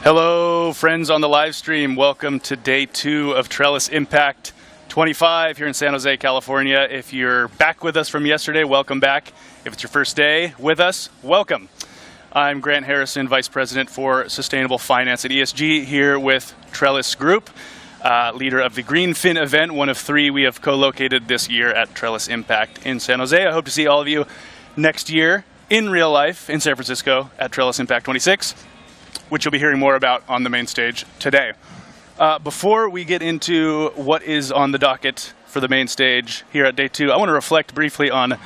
Hello, friends on the live stream. Welcome to day 2 of Trellis Impact 25 here in San Jose, California. If you're back with us from yesterday, welcome back. If it's your first day with us, welcome. I'm Grant Harrison, Vice President for Sustainable Finance at ESG here with Trellis Group, leader of the GreenFin event, one of 3 we have co-located this year at Trellis Impact in San Jose. I hope to see all of you next year in real life in San Francisco at Trellis Impact 26. Which you'll be hearing more about on the main stage today. Before we get into what is on the docket for the main stage here at day 2, I want to reflect briefly on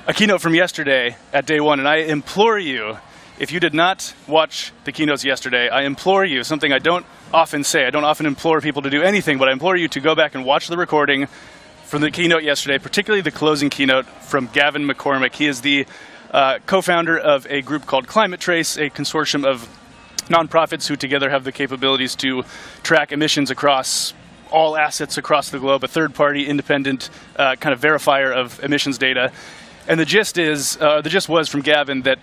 a keynote from yesterday at day 1. And I implore you, if you did not watch the keynotes yesterday, I implore you, something I don't often say, I don't often implore people to do anything, but I implore you to go back and watch the recording from the keynote yesterday, particularly the closing keynote from Gavin McCormick. He is the co-founder of a group called Climate Trace, a consortium of nonprofits who together have the capabilities to track emissions across all assets across the globe, a third-party independent kind of verifier of emissions data. And the gist was from Gavin that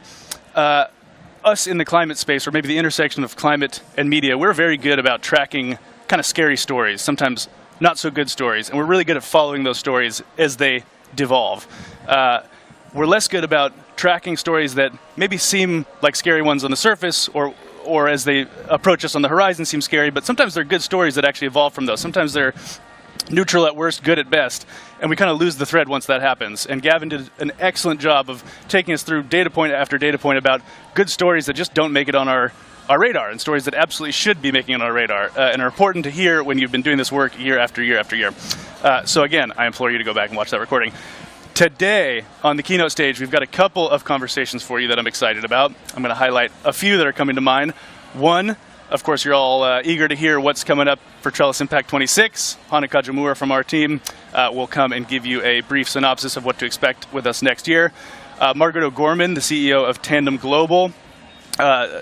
us in the climate space, or maybe the intersection of climate and media, we're very good about tracking kind of scary stories, sometimes not so good stories, and we're really good at following those stories as they devolve. We're less good about tracking stories that maybe seem like scary ones on the surface, or as they approach us on the horizon seem scary, but sometimes they're good stories that actually evolve from those. Sometimes they're neutral at worst, good at best, and we kind of lose the thread once that happens. And Gavin did an excellent job of taking us through data point after data point about good stories that just don't make it on our radar, and stories that absolutely should be making it on our radar, and are important to hear when you've been doing this work year after year after year. So again, I implore you to go back and watch that recording. Today, on the keynote stage, we've got a couple of conversations for you that I'm excited about. I'm going to highlight a few that are coming to mind. One, of course, you're all eager to hear what's coming up for Trellis Impact 26. Hana Kajimura from our team will come and give you a brief synopsis of what to expect with us next year. Margaret O'Gorman, the CEO of Tandem Global.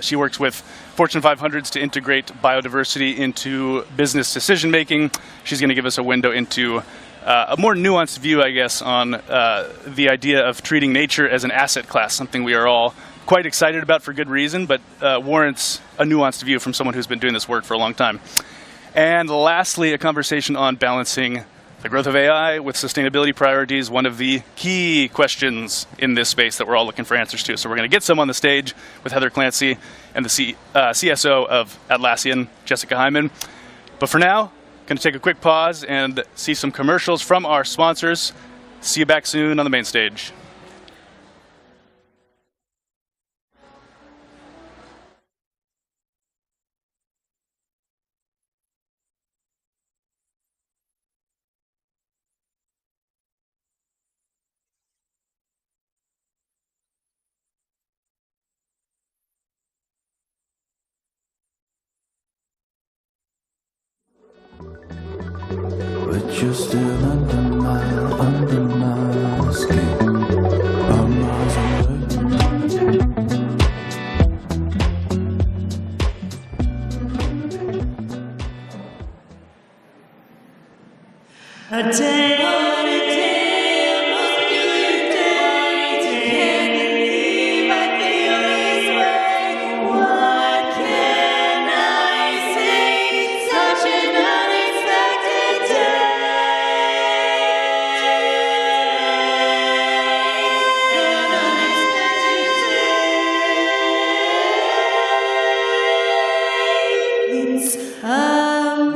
She works with Fortune 500s to integrate biodiversity into business decision-making. She's going to give us a window into a more nuanced view, I guess, on the idea of treating nature as an asset class, something we are all quite excited about for good reason, but warrants a nuanced view from someone who's been doing this work for a long time. And lastly, a conversation on balancing the growth of AI with sustainability priorities, one of the key questions in this space that we're all looking for answers to. So we're going to get some on the stage with Heather Clancy and the CSO of Atlassian, Jessica Hyman. But for now, going to take a quick pause and see some commercials from our sponsors. See you back soon on the main stage. But you're still under my skin. I'm miles away. A day, what a day, a most peculiar day. Can't believe I feel this way. What can I say? Such an unexpected day. It's a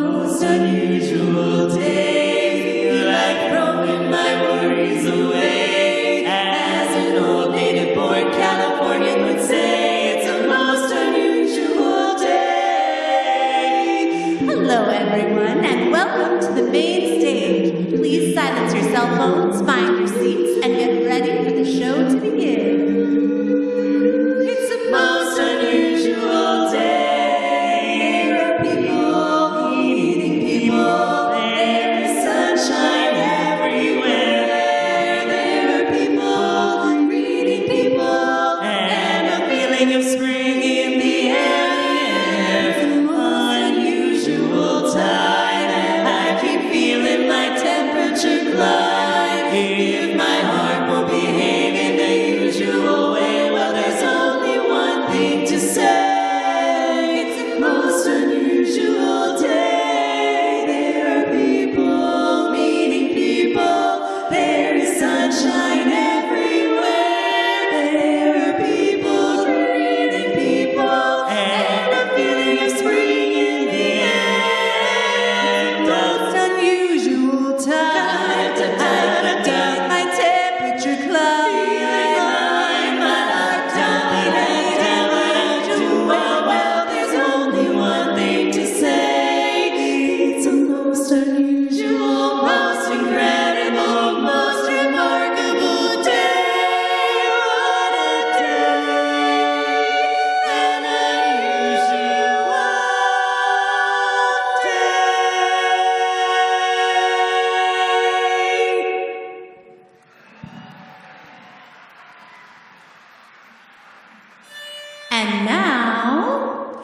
most unusual day. Feel like throwing my worries away. As an old native-born Californian would say, it's a most unusual day. Hello, everyone, and welcome to the main stage. Please silence your cell phones, find your seats, and get ready for the show to begin. It's a most unusual day. There are people meeting people. There is sunshine everywhere. There are people greeting people. And a feeling of spring in the air. Unusual time. I keep feeling my temperature climb. If my And now,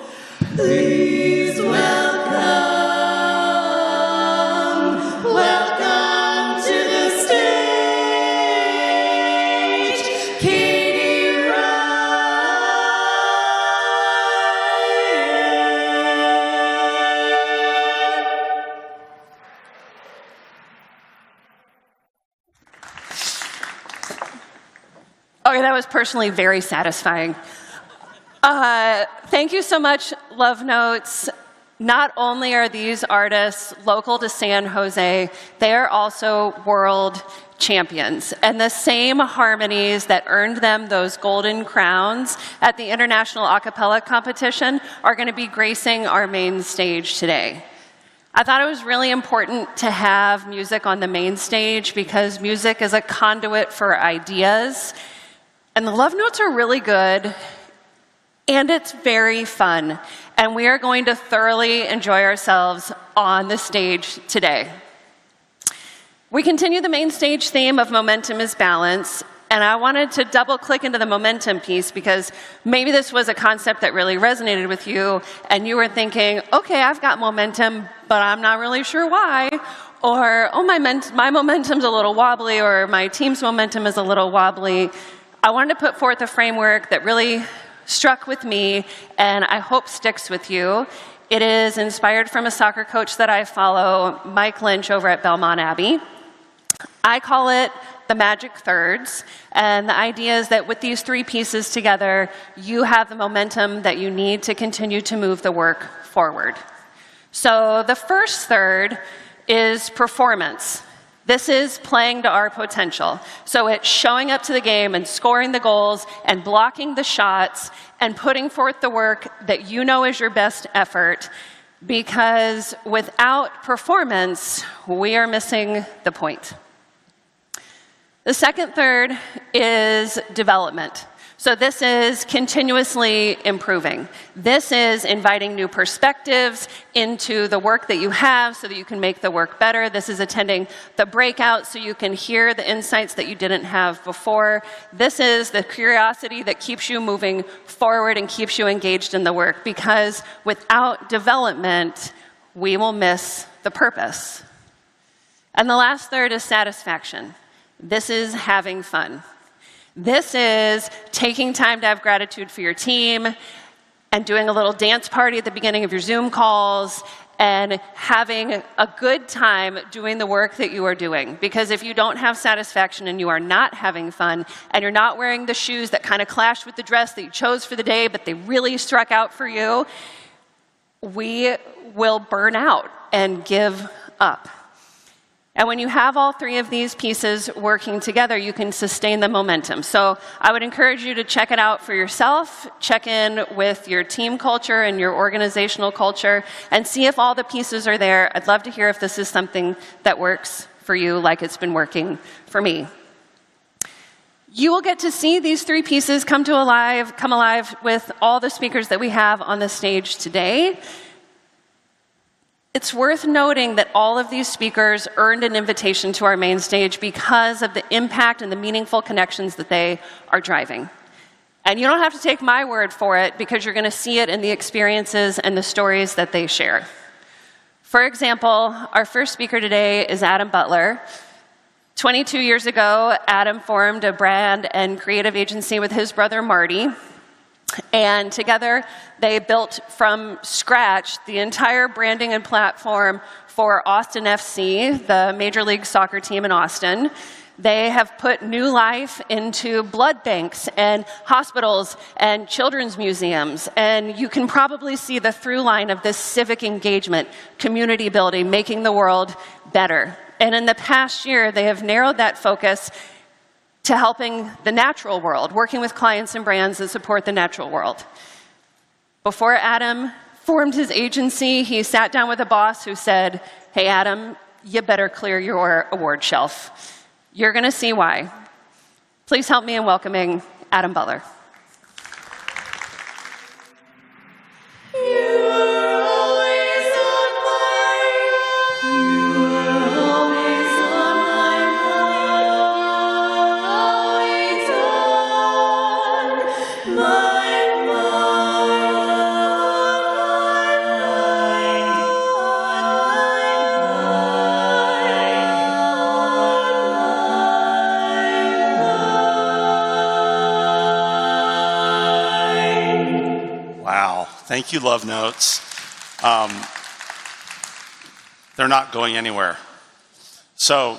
please welcome to the stage, Katie Okay, that was personally very satisfying. Thank you so much, Love Notes. Not only are these artists local to San Jose, they are also world champions. And the same harmonies that earned them those golden crowns at the International A Cappella Competition are going to be gracing our main stage today. I thought it was really important to have music on the main stage because music is a conduit for ideas. And the Love Notes are really good, and it's very fun. And we are going to thoroughly enjoy ourselves on the stage today. We continue the main stage theme of Momentum is Balance, and I wanted to double click into the momentum piece because maybe this was a concept that really resonated with you, and you were thinking, okay, I've got momentum, but I'm not really sure why. Or, oh, my momentum's a little wobbly, or my team's momentum is a little wobbly. I wanted to put forth a framework that really struck with me and I hope sticks with you. It is inspired from a soccer coach that I follow, Mike Lynch over at Belmont Abbey. I call it the magic thirds, and the idea is that with these three pieces together, you have the momentum that you need to continue to move the work forward. So the first third is performance. This is playing to our potential. So it's showing up to the game and scoring the goals and blocking the shots and putting forth the work that you know is your best effort, because without performance, we are missing the point. The second third is development. So this is continuously improving. This is inviting new perspectives into the work that you have so that you can make the work better. This is attending the breakout so you can hear the insights that you didn't have before. This is the curiosity that keeps you moving forward and keeps you engaged in the work, because without development, we will miss the purpose. And the last third is satisfaction. This is having fun. This is taking time to have gratitude for your team and doing a little dance party at the beginning of your Zoom calls and having a good time doing the work that you are doing. Because if you don't have satisfaction and you are not having fun and you're not wearing the shoes that kind of clash with the dress that you chose for the day but they really struck out for you, we will burn out and give up. And when you have all three of these pieces working together, you can sustain the momentum. So I would encourage you to check it out for yourself, check in with your team culture and your organizational culture, and see if all the pieces are there. I'd love to hear if this is something that works for you like it's been working for me. You will get to see these three pieces come alive with all the speakers that we have on the stage today. It's worth noting that all of these speakers earned an invitation to our main stage because of the impact and the meaningful connections that they are driving. And you don't have to take my word for it, because you're going to see it in the experiences and the stories that they share. For example, our first speaker today is Adam Butler. 22 years ago, Adam formed a brand and creative agency with his brother Marty. And together, they built from scratch the entire branding and platform for Austin FC, the Major League Soccer team in Austin. They have put new life into blood banks and hospitals and children's museums. And you can probably see the through line of this civic engagement, community building, making the world better. And in the past year, they have narrowed that focus to helping the natural world, working with clients and brands that support the natural world. Before Adam formed his agency, he sat down with a boss who said, "Hey, Adam, you better clear your award shelf." You're going to see why. Please help me in welcoming Adam Butler. My Thank you, Love Notes. They're not going anywhere. So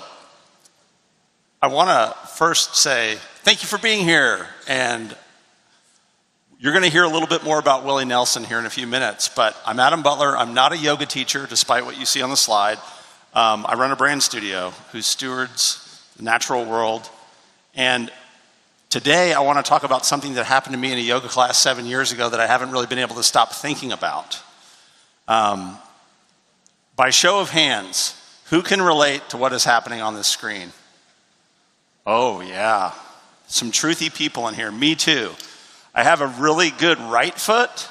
I want to first say thank you for being here. And you're going to hear a little bit more about Willie Nelson here in a few minutes. But I'm Adam Butler. I'm not a yoga teacher, despite what you see on the slide. I run a brand studio who stewards the natural world. And today I want to talk about something that happened to me in a yoga class 7 years ago that I haven't really been able to stop thinking about. By show of hands, who can relate to what is happening on this screen? Oh yeah, some truthy people in here, me too. I have a really good right foot,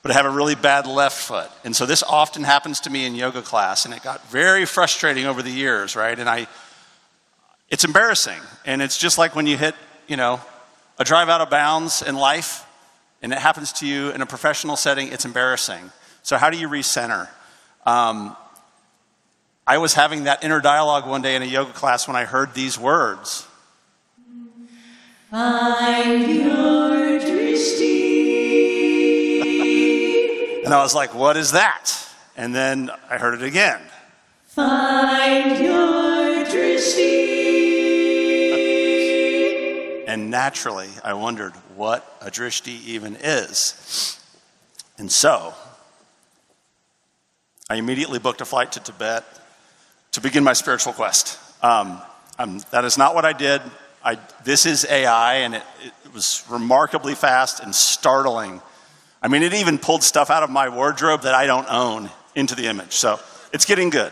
but I have a really bad left foot. And so this often happens to me in yoga class, and it got very frustrating over the years, right? And it's embarrassing. And it's just like when you hit, a drive out of bounds in life, and it happens to you in a professional setting, it's embarrassing. So how do you recenter? I was having that inner dialogue one day in a yoga class when I heard these words. Find your drishti. And I was like, what is that? And then I heard it again. Find your drishti. And naturally, I wondered what a drishti even is. And so, I immediately booked a flight to Tibet to begin my spiritual quest. That is not what I did. This is AI, and it was remarkably fast and startling. I mean, it even pulled stuff out of my wardrobe that I don't own into the image. So it's getting good.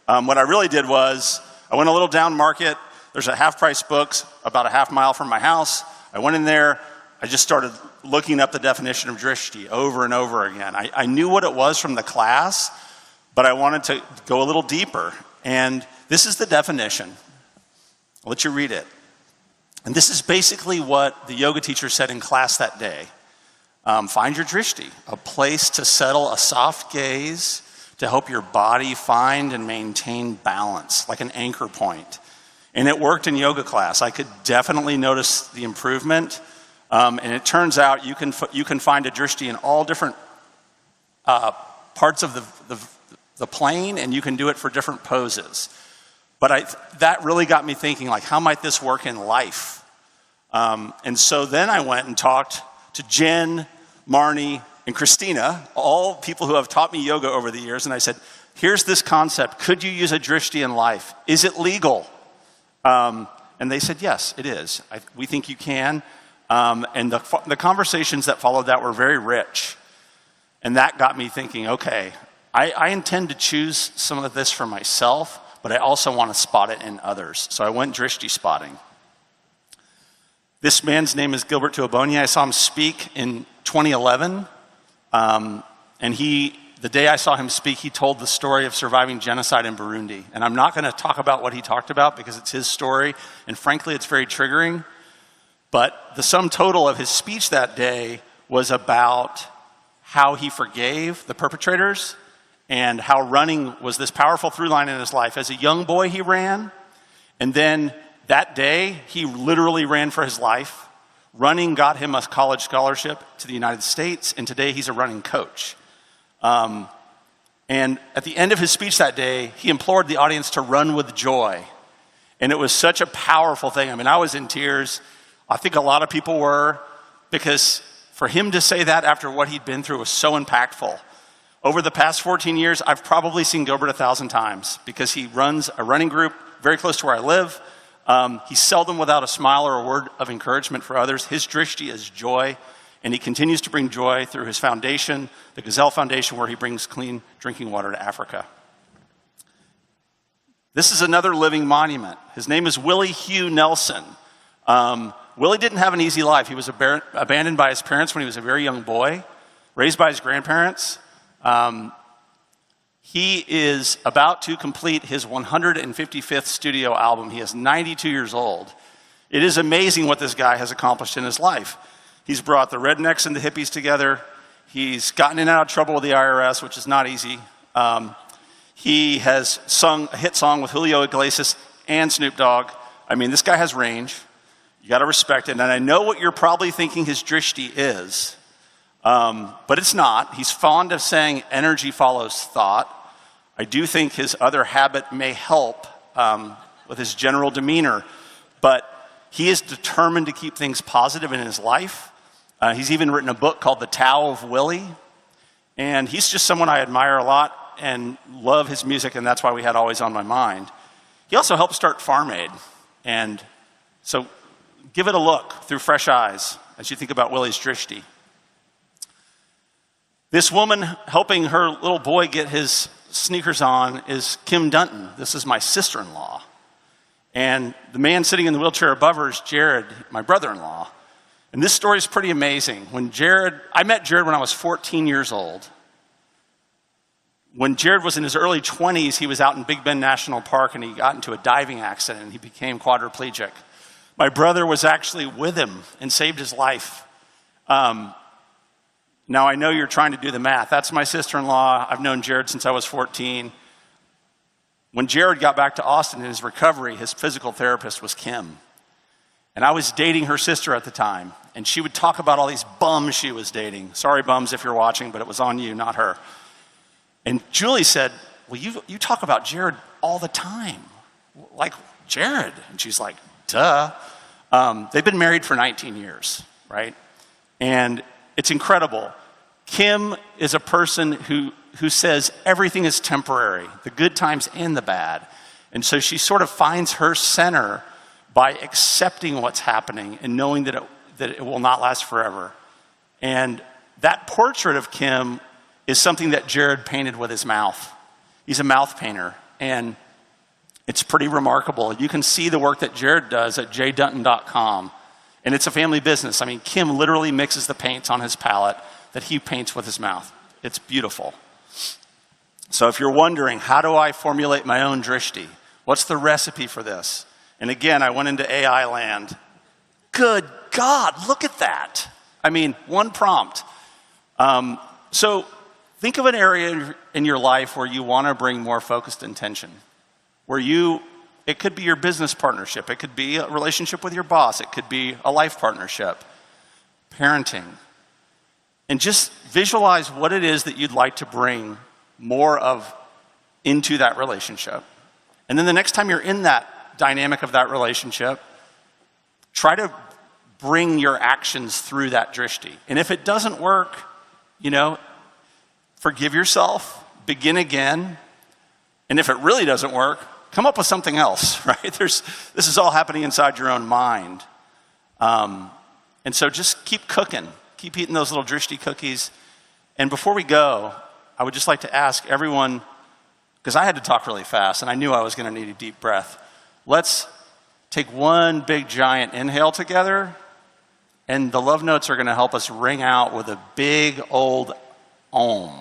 What I really did was I went a little down market. There's a half-price books about a half mile from my house. I went in there. I just started looking up the definition of drishti over and over again. I knew what it was from the class, but I wanted to go a little deeper. And this is the definition. I'll let you read it. And this is basically what the yoga teacher said in class that day. Find your drishti, a place to settle a soft gaze to help your body find and maintain balance, like an anchor point. And it worked in yoga class. I could definitely notice the improvement. And it turns out you can find a drishti in all different parts of the plane, and you can do it for different poses. But that really got me thinking, like, how might this work in life? And so then I went and talked to Jen, Marnie, and Christina, all people who have taught me yoga over the years, and I said, here's this concept. Could you use a drishti in life? Is it legal? And they said, yes, it is. We think you can. And the conversations that followed that were very rich. And that got me thinking, okay, I intend to choose some of this for myself, but I also want to spot it in others. So I went drishti spotting. This man's name is Gilbert Tuabonye. I saw him speak in 2011. And the day I saw him speak, he told the story of surviving genocide in Burundi. And I'm not going to talk about what he talked about because it's his story. And frankly, it's very triggering. But the sum total of his speech that day was about how he forgave the perpetrators and how running was this powerful through line in his life. As a young boy, he ran. And then that day, he literally ran for his life. Running got him a college scholarship to the United States, and today he's a running coach. And at the end of his speech that day, he implored the audience to run with joy. And it was such a powerful thing. I mean, I was in tears. I think a lot of people were, because for him to say that after what he'd been through was so impactful. Over the past 14 years, I've probably seen Gilbert 1,000 times because he runs a running group very close to where I live. He's seldom without a smile or a word of encouragement for others. His drishti is joy, and he continues to bring joy through his foundation, the Gazelle Foundation, where he brings clean drinking water to Africa. This is another living monument. His name is Willie Hugh Nelson. Willie didn't have an easy life. He was abandoned by his parents when he was a very young boy, raised by his grandparents. He is about to complete his 155th studio album. He is 92 years old. It is amazing what this guy has accomplished in his life. He's brought the rednecks and the hippies together. He's gotten in and out of trouble with the IRS, which is not easy. He has sung a hit song with Julio Iglesias and Snoop Dogg. I mean, this guy has range. You got to respect it. And I know what you're probably thinking his drishti is. But it's not. He's fond of saying energy follows thought. I do think his other habit may help with his general demeanor, but he is determined to keep things positive in his life. He's even written a book called The Tao of Willie, and he's just someone I admire a lot and love his music, and that's why we had Always on My mind. He also helped start Farm Aid, and so give it a look through fresh eyes as you think about Willie's drishti. This woman helping her little boy get his sneakers on is Kim Dunton. This is my sister-in-law. And the man sitting in the wheelchair above her is Jared, my brother-in-law. And this story is pretty amazing. I met Jared when I was 14 years old. When Jared was in his early 20s, he was out in Big Bend National Park and he got into a diving accident and he became quadriplegic. My brother was actually with him and saved his life. Now, I know you're trying to do the math. That's my sister-in-law. I've known Jared since I was 14. When Jared got back to Austin in his recovery, his physical therapist was Kim. And I was dating her sister at the time. And she would talk about all these bums she was dating. Sorry, bums, if you're watching, but it was on you, not her. And Julie said, well, you talk about Jared all the time. Like, Jared? And she's like, duh. They've been married for 19 years, right? And it's incredible. Kim is a person who says everything is temporary, the good times and the bad. And so she sort of finds her center by accepting what's happening and knowing that it will not last forever. And that portrait of Kim is something that Jared painted with his mouth. He's a mouth painter, and it's pretty remarkable. You can see the work that Jared does at jdunton.com. And it's a family business. I mean, Kim literally mixes the paints on his palette that he paints with his mouth. It's beautiful. So if you're wondering, how do I formulate my own drishti? What's the recipe for this? And again, I went into AI land. Good God, look at that. I mean, one prompt. So think of an area in your life where you want to bring more focused intention, it could be your business partnership. It could be a relationship with your boss. It could be a life partnership, parenting. And just visualize what it is that you'd like to bring more of into that relationship. And then the next time you're in that dynamic of that relationship, try to bring your actions through that drishti. And if it doesn't work, forgive yourself, begin again. And if it really doesn't work, come up with something else, right? This is all happening inside your own mind. And so just keep cooking. Keep eating those little drishti cookies. And before we go, I would just like to ask everyone, because I had to talk really fast and I knew I was going to need a deep breath. Let's take one big giant inhale together, and the love notes are going to help us ring out with a big old Om.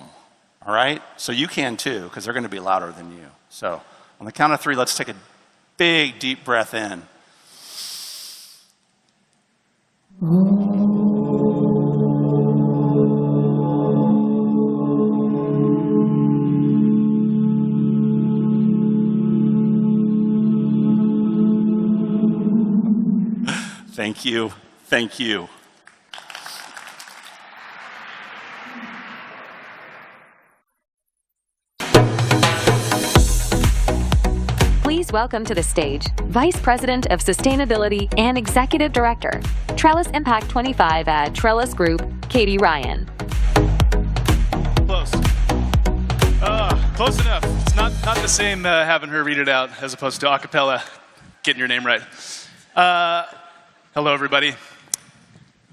All right? So you can too, because they're going to be louder than you. So on the count of 3, let's take a big, deep breath in. Thank you. Thank you. Please welcome to the stage Vice President of Sustainability and Executive Director, Trellis Impact 25 at Trellis Group, Katie Ryan. Close. Close enough. It's not the same having her read it out as opposed to a cappella getting your name right. Hello, everybody.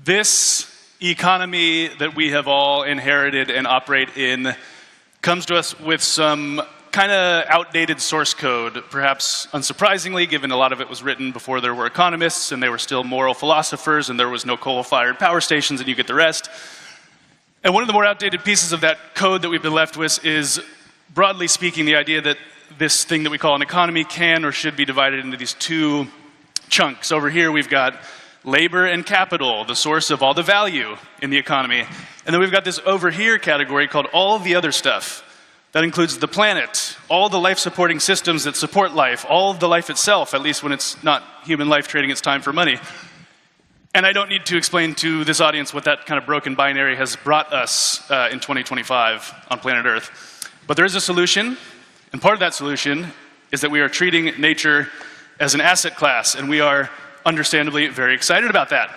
This economy that we have all inherited and operate in comes to us with some kind of outdated source code, perhaps unsurprisingly, given a lot of it was written before there were economists and they were still moral philosophers and there was no coal-fired power stations and you get the rest. And one of the more outdated pieces of that code that we've been left with is, broadly speaking, the idea that this thing that we call an economy can or should be divided into these two chunks. Over here we've got labor and capital, the source of all the value in the economy. And then we've got this over here category called all of the other stuff. That includes the planet, all the life-supporting systems that support life, all of the life itself, at least when it's not human life trading its time for money. And I don't need to explain to this audience what that kind of broken binary has brought us in 2025 on planet Earth. But there is a solution, and part of that solution is that we are treating nature as an asset class, and we are understandably very excited about that.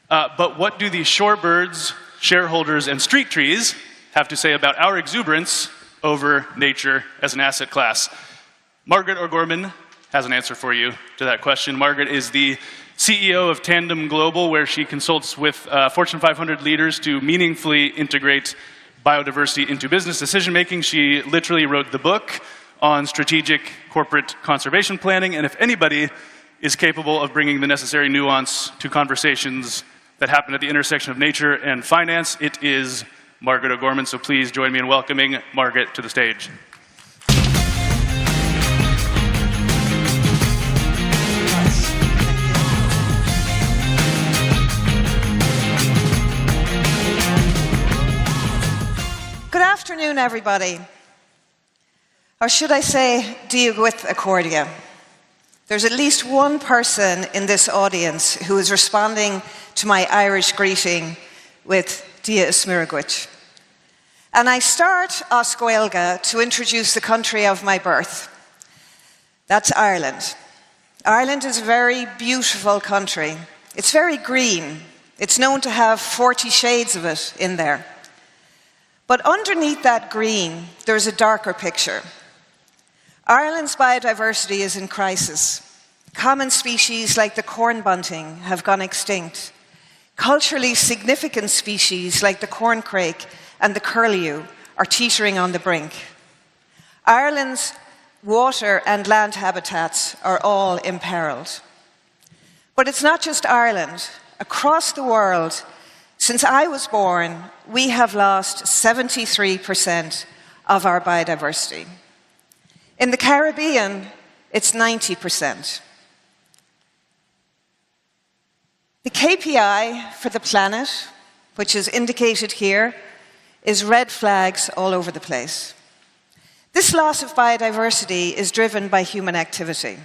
But what do the shorebirds, shareholders, and street trees have to say about our exuberance over nature as an asset class? Margaret O'Gorman has an answer for you to that question. Margaret is the CEO of Tandem Global, where she consults with Fortune 500 leaders to meaningfully integrate biodiversity into business decision-making. She literally wrote the book on strategic corporate conservation planning, and if anybody is capable of bringing the necessary nuance to conversations that happen at the intersection of nature and finance, it is Margaret O'Gorman. So please join me in welcoming Margaret to the stage. Good afternoon, everybody. Or should I say, Dia with Accordia. There's at least one person in this audience who is responding to my Irish greeting with Dia Smiragwich. And I start Os Gaeilge to introduce the country of my birth. That's Ireland. Ireland is a very beautiful country. It's very green. It's known to have 40 shades of it in there. But underneath that green, there's a darker picture. Ireland's biodiversity is in crisis. Common species like the corn bunting have gone extinct. Culturally significant species like the corncrake and the curlew are teetering on the brink. Ireland's water and land habitats are all imperiled. But it's not just Ireland. Across the world, since I was born, we have lost 73% of our biodiversity. In the Caribbean, it's 90%. The KPI for the planet, which is indicated here, is red flags all over the place. This loss of biodiversity is driven by human activity.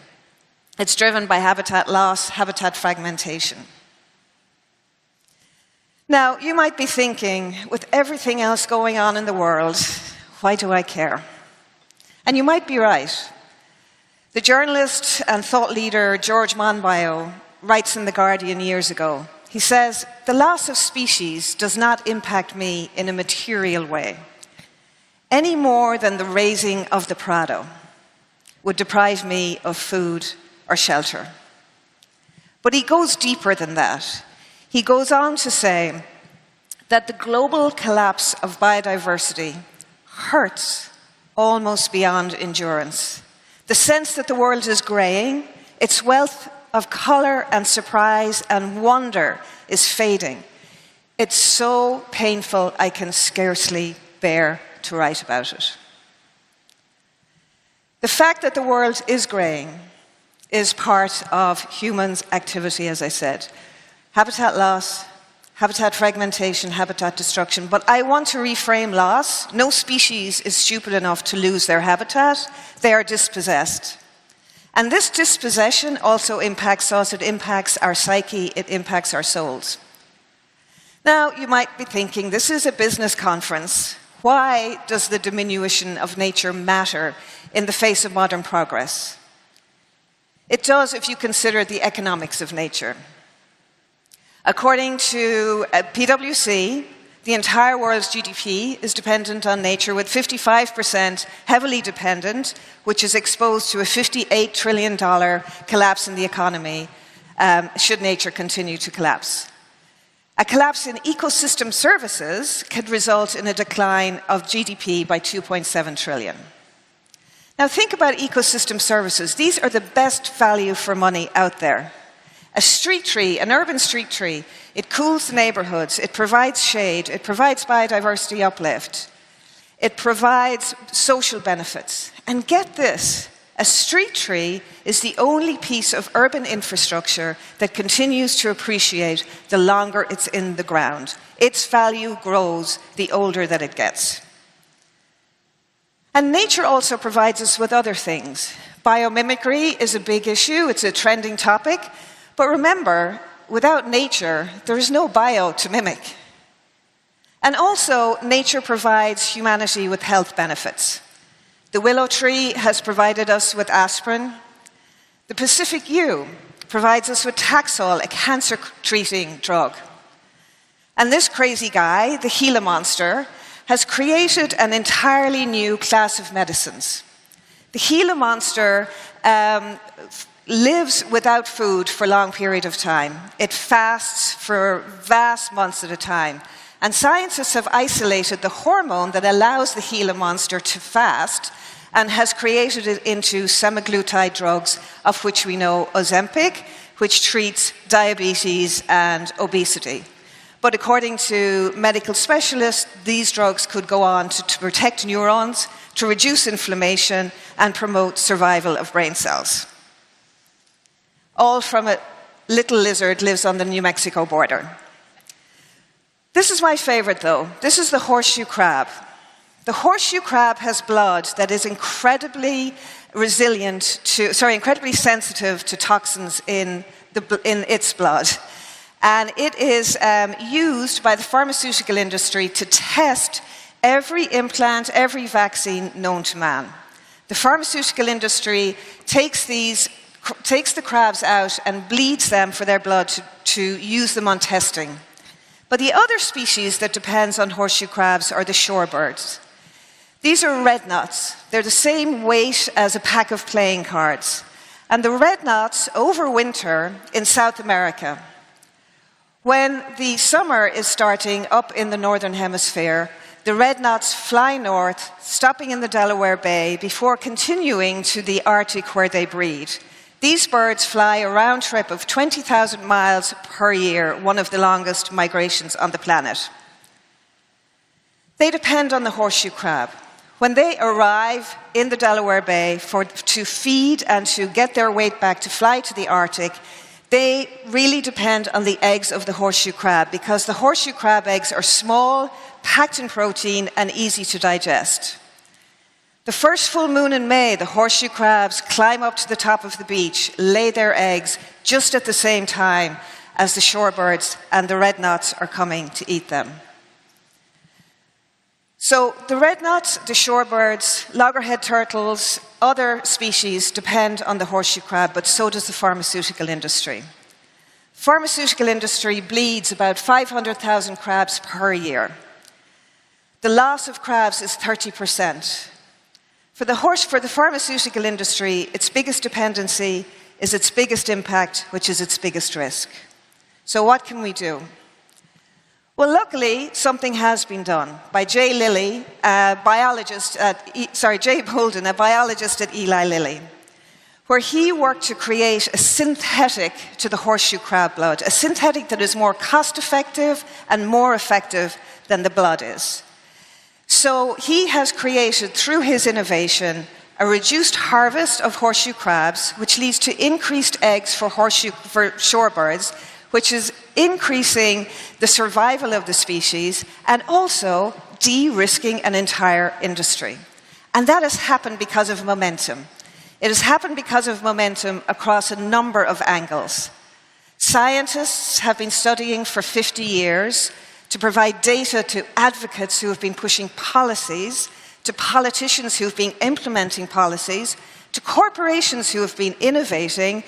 It's driven by habitat loss, habitat fragmentation. Now, you might be thinking, with everything else going on in the world, why do I care? And you might be right. The journalist and thought leader George Monbiot writes in The Guardian years ago. He says, "The loss of species does not impact me in a material way, any more than the raising of the Prado would deprive me of food or shelter." But he goes deeper than that. He goes on to say that the global collapse of biodiversity hurts almost beyond endurance. The sense that the world is greying, its wealth of colour and surprise and wonder is fading. It's so painful I can scarcely bear to write about it. The fact that the world is greying is part of humans' activity, as I said. Habitat loss, habitat fragmentation, habitat destruction. But I want to reframe loss. No species is stupid enough to lose their habitat. They are dispossessed. And this dispossession also impacts us. It impacts our psyche. It impacts our souls. Now, you might be thinking, this is a business conference. Why does the diminution of nature matter in the face of modern progress? It does if you consider the economics of nature. According to PwC, the entire world's GDP is dependent on nature, with 55% heavily dependent, which is exposed to a $58 trillion collapse in the economy should nature continue to collapse. A collapse in ecosystem services could result in a decline of GDP by 2.7 trillion. Now think about ecosystem services. These are the best value for money out there. A street tree, an urban street tree, it cools the neighbourhoods, it provides shade, it provides biodiversity uplift, it provides social benefits. And get this, a street tree is the only piece of urban infrastructure that continues to appreciate the longer it's in the ground. Its value grows the older that it gets. And nature also provides us with other things. Biomimicry is a big issue, it's a trending topic. But remember, without nature, there is no bio to mimic. And also, nature provides humanity with health benefits. The willow tree has provided us with aspirin. The Pacific yew provides us with Taxol, a cancer-treating drug. And this crazy guy, the Gila monster, has created an entirely new class of medicines. The Gila monster lives without food for a long period of time. It fasts for vast months at a time. And scientists have isolated the hormone that allows the Gila monster to fast and has created it into semaglutide drugs, of which we know Ozempic, which treats diabetes and obesity. But according to medical specialists, these drugs could go on to protect neurons, to reduce inflammation, and promote survival of brain cells. All from a little lizard lives on the New Mexico border. This is my favorite, though. This is the horseshoe crab. The horseshoe crab has blood that is incredibly incredibly sensitive to toxins in its blood. And it is used by the pharmaceutical industry to test every implant, every vaccine known to man. The pharmaceutical industry takes the crabs out and bleeds them for their blood to use them on testing. But the other species that depends on horseshoe crabs are the shorebirds. These are red knots. They're the same weight as a pack of playing cards. And the red knots overwinter in South America. When the summer is starting up in the northern hemisphere, the red knots fly north, stopping in the Delaware Bay before continuing to the Arctic where they breed. These birds fly a round trip of 20,000 miles per year, one of the longest migrations on the planet. They depend on the horseshoe crab. When they arrive in the Delaware Bay to feed and to get their weight back to fly to the Arctic, they really depend on the eggs of the horseshoe crab because the horseshoe crab eggs are small, packed in protein, and easy to digest. The first full moon in May, the horseshoe crabs climb up to the top of the beach, lay their eggs just at the same time as the shorebirds and the red knots are coming to eat them. So the red knots, the shorebirds, loggerhead turtles, other species depend on the horseshoe crab, but so does the pharmaceutical industry. Pharmaceutical industry bleeds about 500,000 crabs per year. The loss of crabs is 30%. For the pharmaceutical industry, its biggest dependency is its biggest impact, which is its biggest risk. So what can we do? Well, luckily, something has been done by Jay Bolden, a biologist at Eli Lilly, where he worked to create a synthetic to the horseshoe crab blood, a synthetic that is more cost-effective and more effective than the blood is. So he has created, through his innovation, a reduced harvest of horseshoe crabs, which leads to increased eggs for shorebirds, which is increasing the survival of the species and also de-risking an entire industry. And that has happened because of momentum. It has happened because of momentum across a number of angles. Scientists have been studying for 50 years to provide data to advocates who have been pushing policies, to politicians who have been implementing policies, to corporations who have been innovating.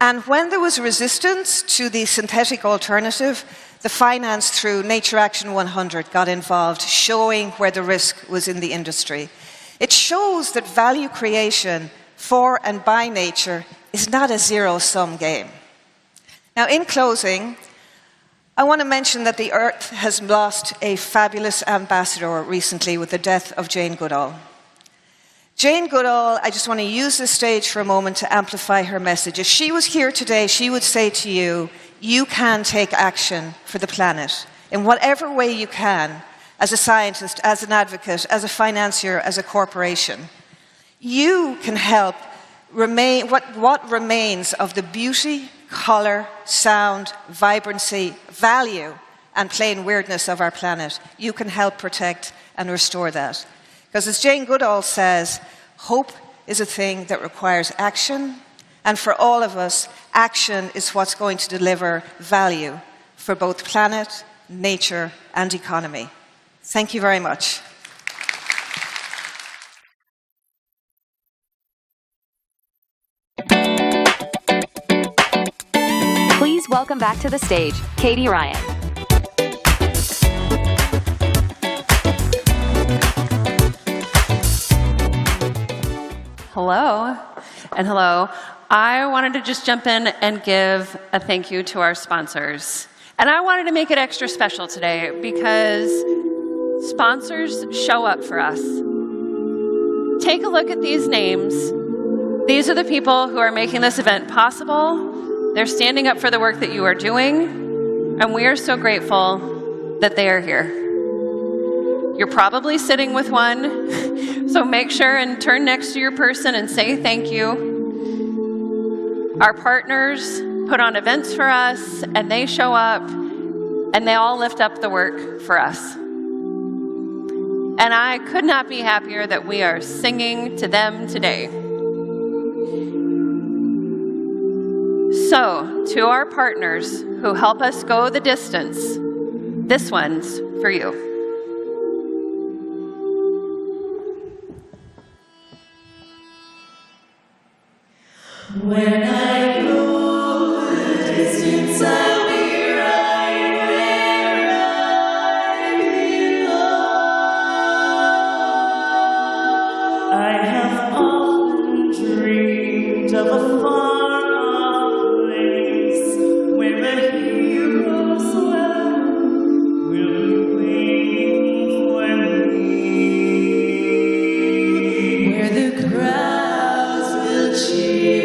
And when there was resistance to the synthetic alternative, the finance through Nature Action 100 got involved, showing where the risk was in the industry. It shows that value creation for and by nature is not a zero-sum game. Now, in closing, I want to mention that the Earth has lost a fabulous ambassador recently with the death of Jane Goodall. Jane Goodall, I just want to use this stage for a moment to amplify her message. If she was here today, she would say to you, you can take action for the planet in whatever way you can, as a scientist, as an advocate, as a financier, as a corporation. You can help what remains of the beauty, color, sound, vibrancy, value, and plain weirdness of our planet. You can help protect and restore that. Because as Jane Goodall says, hope is a thing that requires action, And for all of us, action is what's going to deliver value for both planet, nature, and economy. Thank you very much. Please welcome back to the stage, Katie Ryan. Hello, and hello. I wanted to just jump in and give a thank you to our sponsors. And I wanted to make it extra special today because sponsors show up for us. Take a look at these names. These are the people who are making this event possible. They're standing up for the work that you are doing, and we are so grateful that they are here. You're probably sitting with one, so make sure and turn next to your person and say thank you. Our partners put on events for us, and they show up, and they all lift up the work for us. And I could not be happier that we are singing to them today. So, to our partners who help us go the distance, this one's for you. When I go the distance, I'll be right where I belong. I have often dreamed of a far-off place where the heroes will be waiting for me, where the crowds will cheer.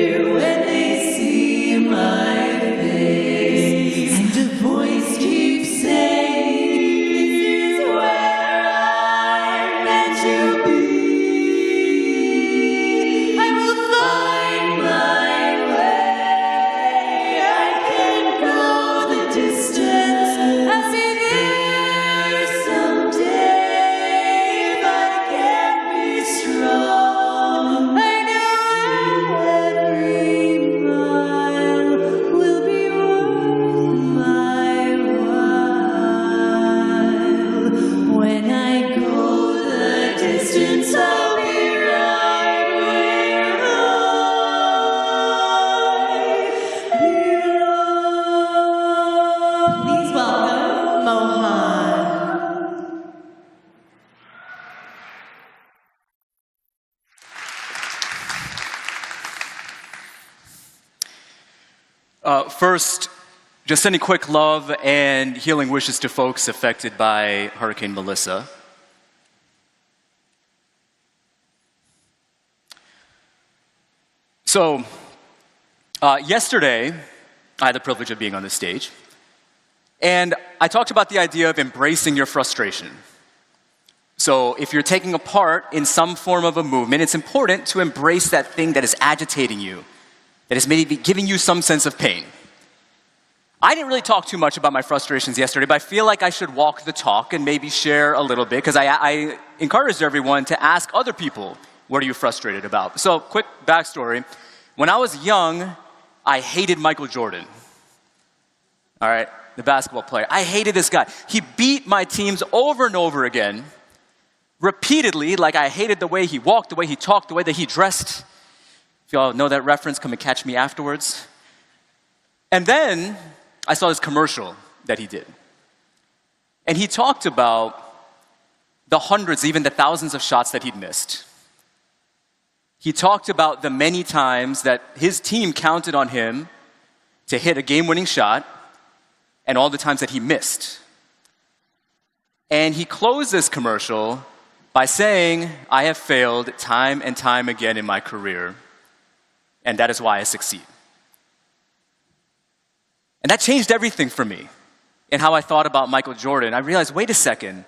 First, just sending quick love and healing wishes to folks affected by Hurricane Melissa. So, yesterday, I had the privilege of being on this stage, and I talked about the idea of embracing your frustration. So, if you're taking a part in some form of a movement, it's important to embrace that thing that is agitating you, that is maybe giving you some sense of pain. I didn't really talk too much about my frustrations yesterday, but I feel like I should walk the talk and maybe share a little bit, because I encouraged everyone to ask other people, what are you frustrated about? So, quick backstory. When I was young, I hated Michael Jordan. All right, the basketball player. I hated this guy. He beat my teams over and over again, repeatedly. Like, I hated the way he walked, the way he talked, the way that he dressed. If y'all know that reference, come and catch me afterwards. And then I saw this commercial that he did. And he talked about the hundreds, even the thousands of shots that he'd missed. He talked about the many times that his team counted on him to hit a game-winning shot, and all the times that he missed. And he closed this commercial by saying, I have failed time and time again in my career, and that is why I succeed. And that changed everything for me in how I thought about Michael Jordan. I realized, wait a second,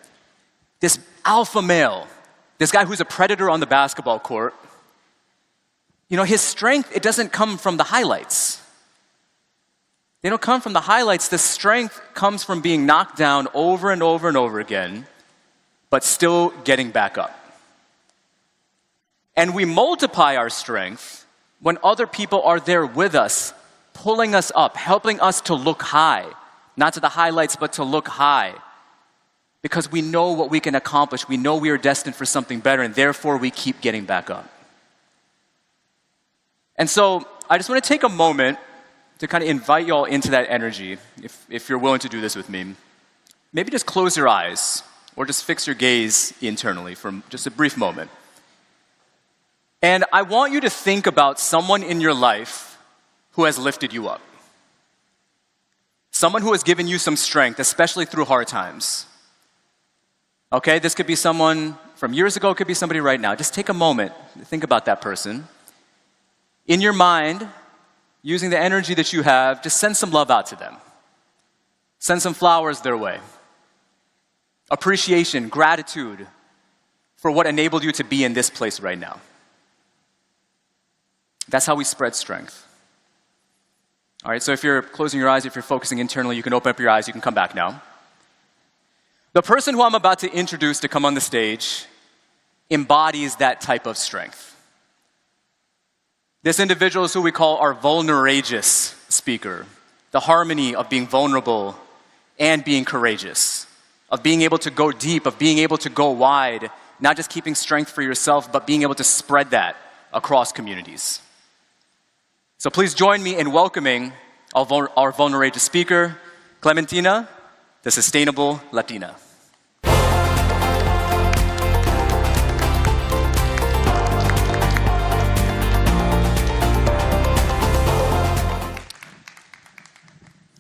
this alpha male, this guy who's a predator on the basketball court, you know, his strength, it doesn't come from the highlights. They don't come from the highlights. The strength comes from being knocked down over and over and over again, but still getting back up. And we multiply our strength when other people are there with us, pulling us up, helping us to look high, not to the highlights, but to look high. Because we know what we can accomplish. We know we are destined for something better, and therefore we keep getting back up. And so I just want to take a moment to kind of invite you all into that energy, if you're willing to do this with me. Maybe just close your eyes, or just fix your gaze internally for just a brief moment. And I want you to think about someone in your life who has lifted you up. Someone who has given you some strength, especially through hard times. Okay, this could be someone from years ago, it could be somebody right now. Just take a moment to think about that person. In your mind, using the energy that you have, just send some love out to them. Send some flowers their way. Appreciation, gratitude for what enabled you to be in this place right now. That's how we spread strength. All right, so if you're closing your eyes, if you're focusing internally, you can open up your eyes, you can come back now. The person who I'm about to introduce to come on the stage embodies that type of strength. This individual is who we call our vulnerageous speaker, the harmony of being vulnerable and being courageous, of being able to go deep, of being able to go wide, not just keeping strength for yourself, but being able to spread that across communities. So please join me in welcoming our vulnerageous speaker, Clementina, the Sustainable Latina.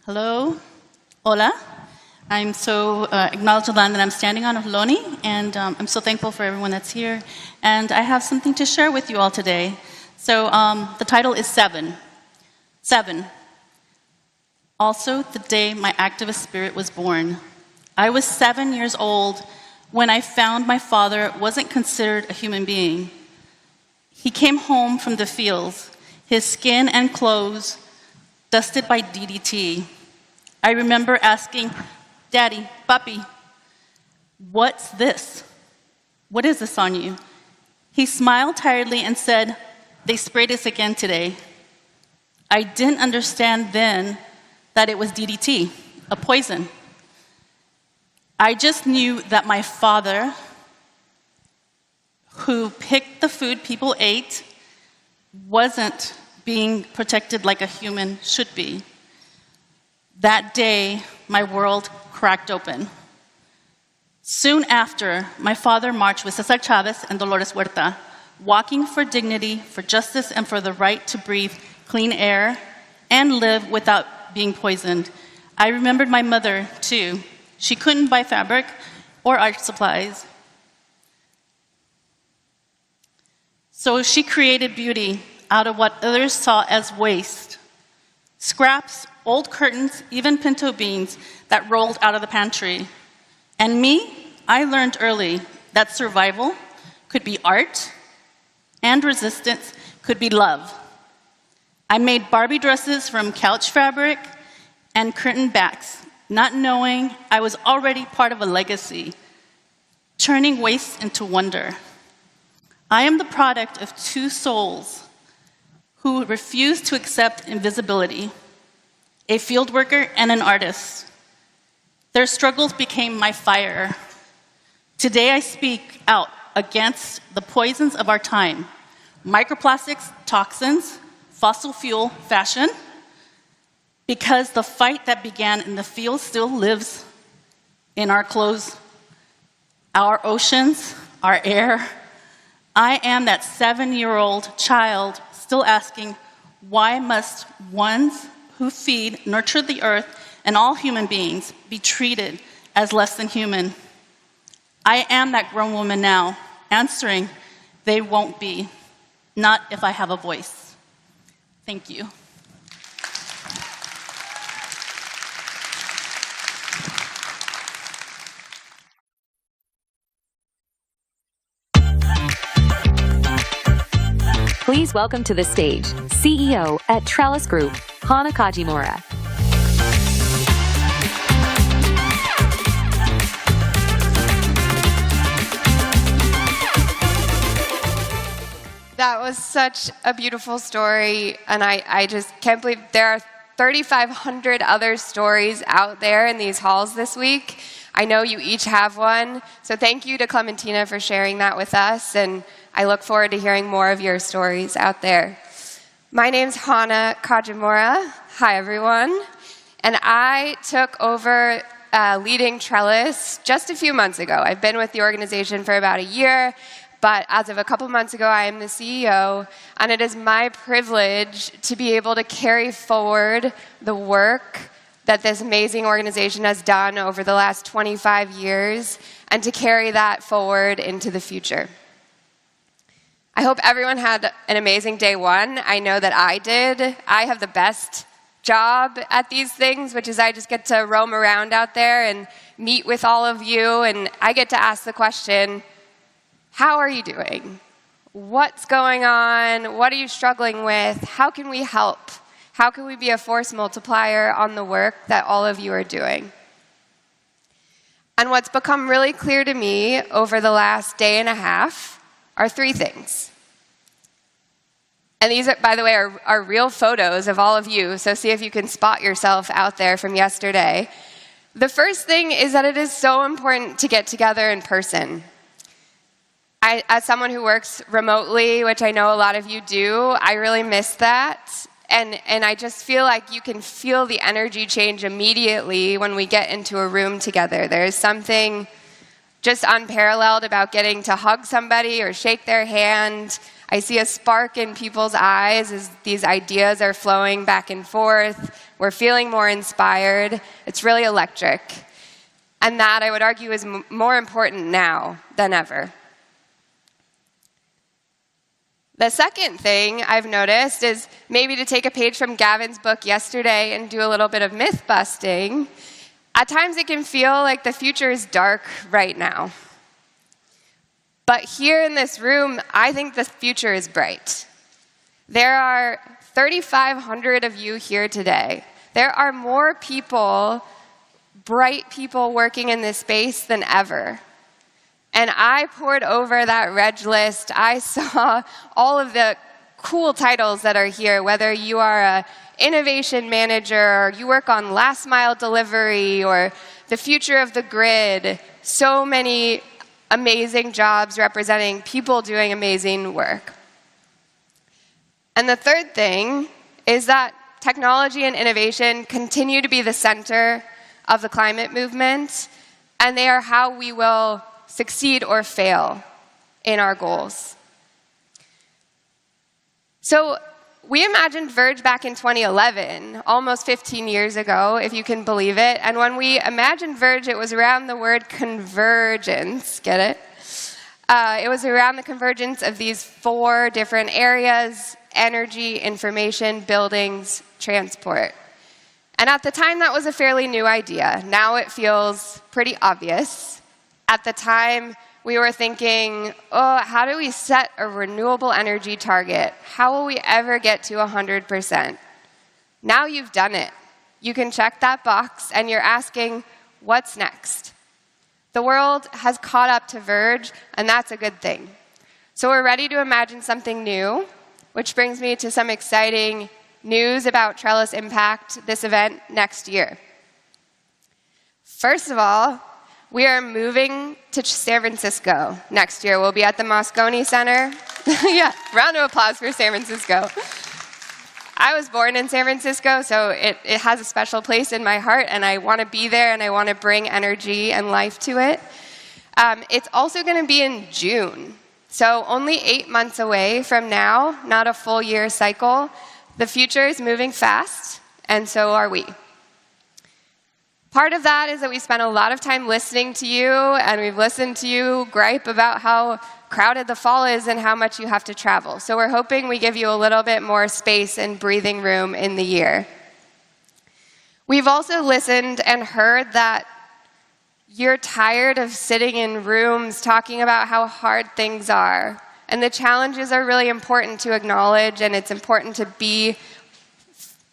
Hello, hola. I'm so acknowledged the land that I'm standing on of Loni, and I'm so thankful for everyone that's here. And I have something to share with you all today. So the title is 7. 7. Also, the day my activist spirit was born. I was 7 years old when I found my father wasn't considered a human being. He came home from the fields, his skin and clothes dusted by DDT. I remember asking, Daddy, Papi, what's this? What is this on you? He smiled tiredly and said, they sprayed us again today. I didn't understand then that it was DDT, a poison. I just knew that my father, who picked the food people ate, wasn't being protected like a human should be. That day, my world cracked open. Soon after, my father marched with Cesar Chavez and Dolores Huerta, walking for dignity, for justice, and for the right to breathe clean air and live without being poisoned. I remembered my mother, too. She couldn't buy fabric or art supplies. So she created beauty out of what others saw as waste. Scraps, old curtains, even pinto beans that rolled out of the pantry. And me, I learned early that survival could be art, and resistance could be love. I made Barbie dresses from couch fabric and curtain backs, not knowing I was already part of a legacy, turning waste into wonder. I am the product of two souls who refused to accept invisibility, a field worker and an artist. Their struggles became my fire. Today I speak out against the poisons of our time, microplastics, toxins, fossil fuel, fashion, because the fight that began in the field still lives in our clothes, our oceans, our air. I am that 7-year-old child still asking, why must ones who feed, nurture the earth, and all human beings be treated as less than human? I am that grown woman now, answering, they won't be, not if I have a voice. Thank you. Please welcome to the stage, CEO at Trellis Group, Hana Kajimura. That was such a beautiful story, and I just can't believe there are 3,500 other stories out there in these halls this week. I know you each have one, so thank you to Clementina for sharing that with us, and I look forward to hearing more of your stories out there. My name's Hana Kajimura. Hi, everyone. And I took over leading Trellis just a few months ago. I've been with the organization for about a year, but as of a couple months ago, I am the CEO, and it is my privilege to be able to carry forward the work that this amazing organization has done over the last 25 years, and to carry that forward into the future. I hope everyone had an amazing day one. I know that I did. I have the best job at these things, which is I just get to roam around out there and meet with all of you, and I get to ask the question, how are you doing? What's going on? What are you struggling with? How can we help? How can we be a force multiplier on the work that all of you are doing? And what's become really clear to me over the last day and a half are three things. And these, by the way, are real photos of all of you, so see if you can spot yourself out there from yesterday. The first thing is that it is so important to get together in person. As someone who works remotely, which I know a lot of you do, I really miss that. And I just feel like you can feel the energy change immediately when we get into a room together. There's something just unparalleled about getting to hug somebody or shake their hand. I see a spark in people's eyes as these ideas are flowing back and forth. We're feeling more inspired. It's really electric. And that, I would argue, is more important now than ever. The second thing I've noticed is maybe to take a page from Gavin's book yesterday and do a little bit of myth busting. At times it can feel like the future is dark right now. But here in this room, I think the future is bright. There are 3,500 of you here today. There are more people, bright people working in this space than ever. And I poured over that Reg list. I saw all of the cool titles that are here, whether you are an innovation manager, or you work on last mile delivery, or the future of the grid. So many amazing jobs representing people doing amazing work. And the third thing is that technology and innovation continue to be the center of the climate movement, and they are how we will succeed or fail in our goals. So we imagined Verge back in 2011, almost 15 years ago, if you can believe it. And when we imagined Verge, it was around the word convergence. Get it? It was around the convergence of these 4 different areas: energy, information, buildings, transport. And at the time, that was a fairly new idea. Now it feels pretty obvious. At the time, we were thinking, oh, how do we set a renewable energy target? How will we ever get to 100%? Now you've done it. You can check that box, and you're asking, what's next? The world has caught up to Verge, and that's a good thing. So we're ready to imagine something new, which brings me to some exciting news about Trellis Impact, this event next year. First of all, we are moving to San Francisco next year. We'll be at the Moscone Center. Yeah, round of applause for San Francisco. I was born in San Francisco, so it has a special place in my heart, and I want to be there, and I want to bring energy and life to it. It's also going to be in June, so only 8 months away from now, not a full year cycle. The future is moving fast, and so are we. Part of that is that we spent a lot of time listening to you, and we've listened to you gripe about how crowded the fall is and how much you have to travel. So we're hoping we give you a little bit more space and breathing room in the year. We've also listened and heard that you're tired of sitting in rooms talking about how hard things are. And the challenges are really important to acknowledge, and it's important to be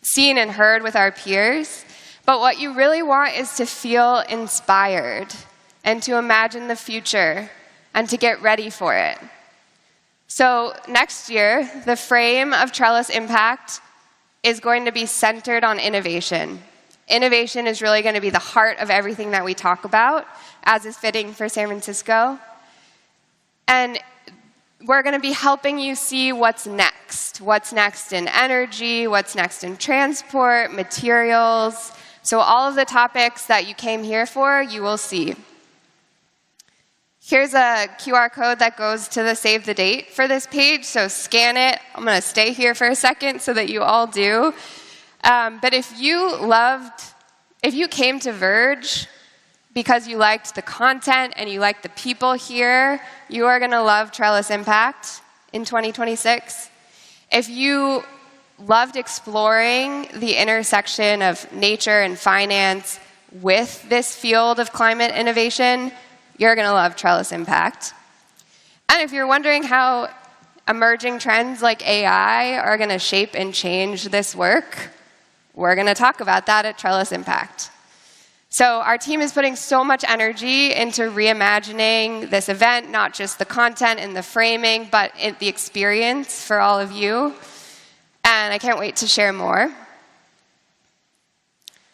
seen and heard with our peers. But what you really want is to feel inspired and to imagine the future and to get ready for it. So next year, the frame of Trellis Impact is going to be centered on innovation. Innovation is really going to be the heart of everything that we talk about, as is fitting for San Francisco. And we're going to be helping you see what's next. What's next in energy, what's next in transport, materials. So all of the topics that you came here for, you will see. Here's a QR code that goes to the save the date for this page, so scan it. I'm going to stay here for a second so that you all do. But if you came to Verge because you liked the content and you liked the people here, you are going to love Trellis Impact in 2026. If you loved exploring the intersection of nature and finance with this field of climate innovation, you're going to love Trellis Impact. And if you're wondering how emerging trends like AI are going to shape and change this work, we're going to talk about that at Trellis Impact. So our team is putting so much energy into reimagining this event, not just the content and the framing, but the experience for all of you. And I can't wait to share more.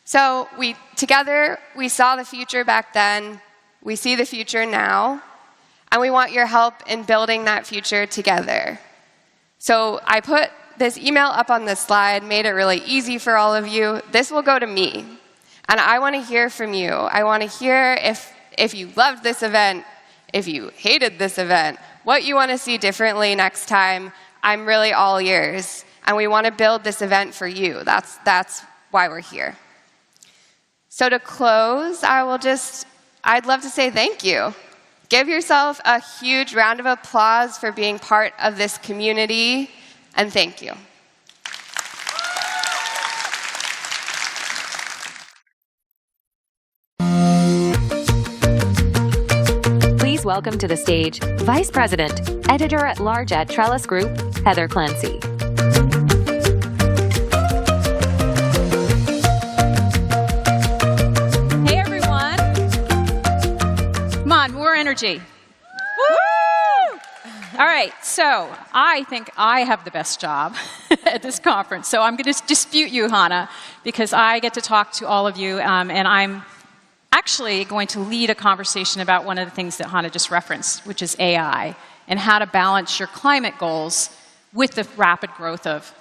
So together, we saw the future back then. We see the future now. And we want your help in building that future together. So I put this email up on this slide, made it really easy for all of you. This will go to me. And I want to hear from you. I want to hear if you loved this event, if you hated this event, what you want to see differently next time. I'm really all ears. And we want to build this event for you. That's why we're here. So to close, I'd love to say thank you. Give yourself a huge round of applause for being part of this community, and thank you. Please welcome to the stage Vice President, Editor-at-Large at Trellis Group, Heather Clancy. Hey, everyone. Come on, more energy. Woo! All right, so I think I have the best job at this conference. So I'm going to dispute you, Hannah, because I get to talk to all of you, and I'm actually going to lead a conversation about one of the things that Hannah just referenced, which is AI, and how to balance your climate goals with the rapid growth of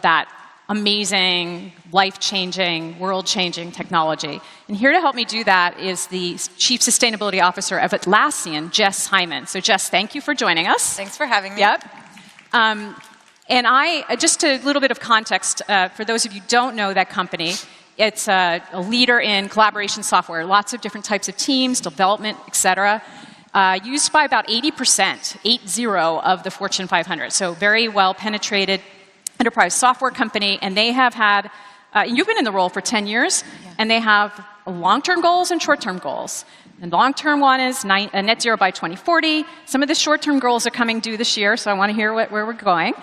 that amazing, life-changing, world-changing technology. And here to help me do that is the Chief Sustainability Officer of Atlassian, Jess Hyman. So Jess, thank you for joining us. Thanks for having me. Yep. And just a little bit of context, for those of you who don't know that company, it's a leader in collaboration software, lots of different types of teams, development, et cetera, used by about 80%, 80 of the Fortune 500. So very well penetrated enterprise software company, and they have had, you've been in the role for 10 years, and they have long-term goals and short-term goals. And the long-term one is net zero by 2040. Some of the short-term goals are coming due this year, so I want to hear where we're going.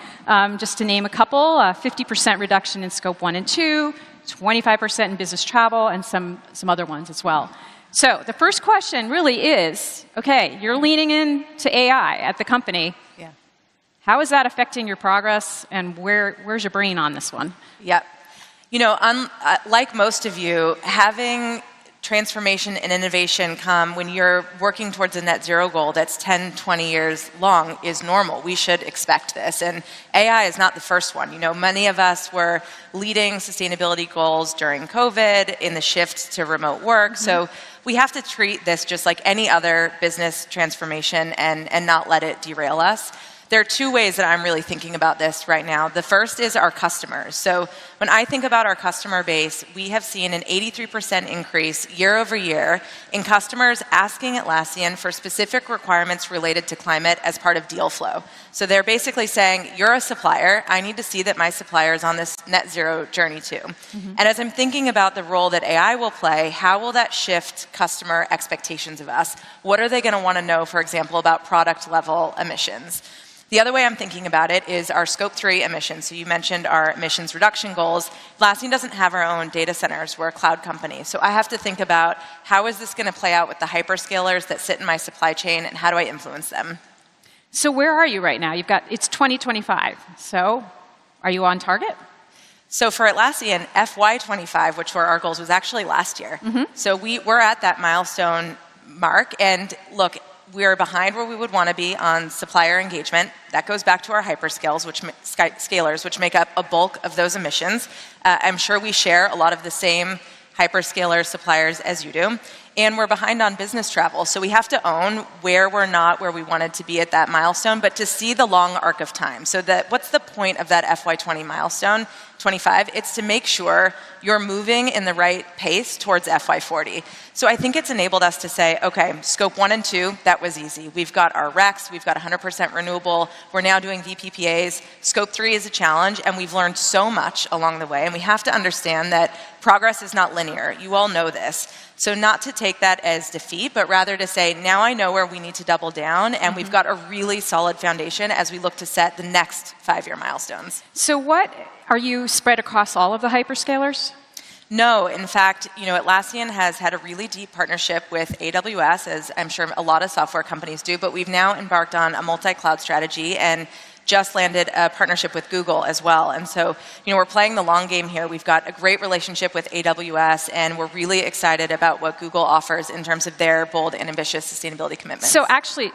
Just to name a couple, 50% reduction in scope 1 and 2, 25% in business travel, and some other ones as well. So the first question really is, okay, you're leaning into AI at the company. Yeah. How is that affecting your progress, and where's your brain on this one? Yep. You know, like most of you, having transformation and innovation come when you're working towards a net zero goal that's 10, 20 years long is normal. We should expect this. And AI is not the first one. You know, many of us were leading sustainability goals during COVID in the shift to remote work. Mm-hmm. So we have to treat this just like any other business transformation and not let it derail us. There are two ways that I'm really thinking about this right now. The first is our customers. So when I think about our customer base, we have seen an 83% increase year over year in customers asking Atlassian for specific requirements related to climate as part of deal flow. So they're basically saying, you're a supplier, I need to see that my supplier is on this net zero journey too. Mm-hmm. And as I'm thinking about the role that AI will play, how will that shift customer expectations of us? What are they going to want to know, for example, about product level emissions? The other way I'm thinking about it is our Scope 3 emissions. So you mentioned our emissions reduction goals. Atlassian doesn't have our own data centers. We're a cloud company. So I have to think about how is this going to play out with the hyperscalers that sit in my supply chain, and how do I influence them? So where are you right now? It's 2025. So are you on target? So for Atlassian, FY25, which were our goals, was actually last year. So we're at that milestone mark. And look, we're behind where we would want to be on supplier engagement. That goes back to our hyperscalers, which make up a bulk of those emissions. I'm sure we share a lot of the same hyperscaler suppliers as you do. And we're behind on business travel. So we have to own where we're not where we wanted to be at that milestone, but to see the long arc of time. So what's the point of that FY20 milestone, 25? It's to make sure you're moving in the right pace towards FY40. So I think it's enabled us to say, okay, scope 1 and 2, that was easy. We've got our RECs, we've got 100% renewable, we're now doing VPPAs. Scope 3 is a challenge, and we've learned so much along the way, and we have to understand that progress is not linear. You all know this. So not to take that as defeat, but rather to say, now I know where we need to double down, and we've got a really solid foundation as we look to set the next 5-year milestones. So are you spread across all of the hyperscalers? No, in fact, Atlassian has had a really deep partnership with AWS, as I'm sure a lot of software companies do, but we've now embarked on a multi-cloud strategy and just landed a partnership with Google as well. And so, we're playing the long game here. We've got a great relationship with AWS, and we're really excited about what Google offers in terms of their bold and ambitious sustainability commitments. So actually,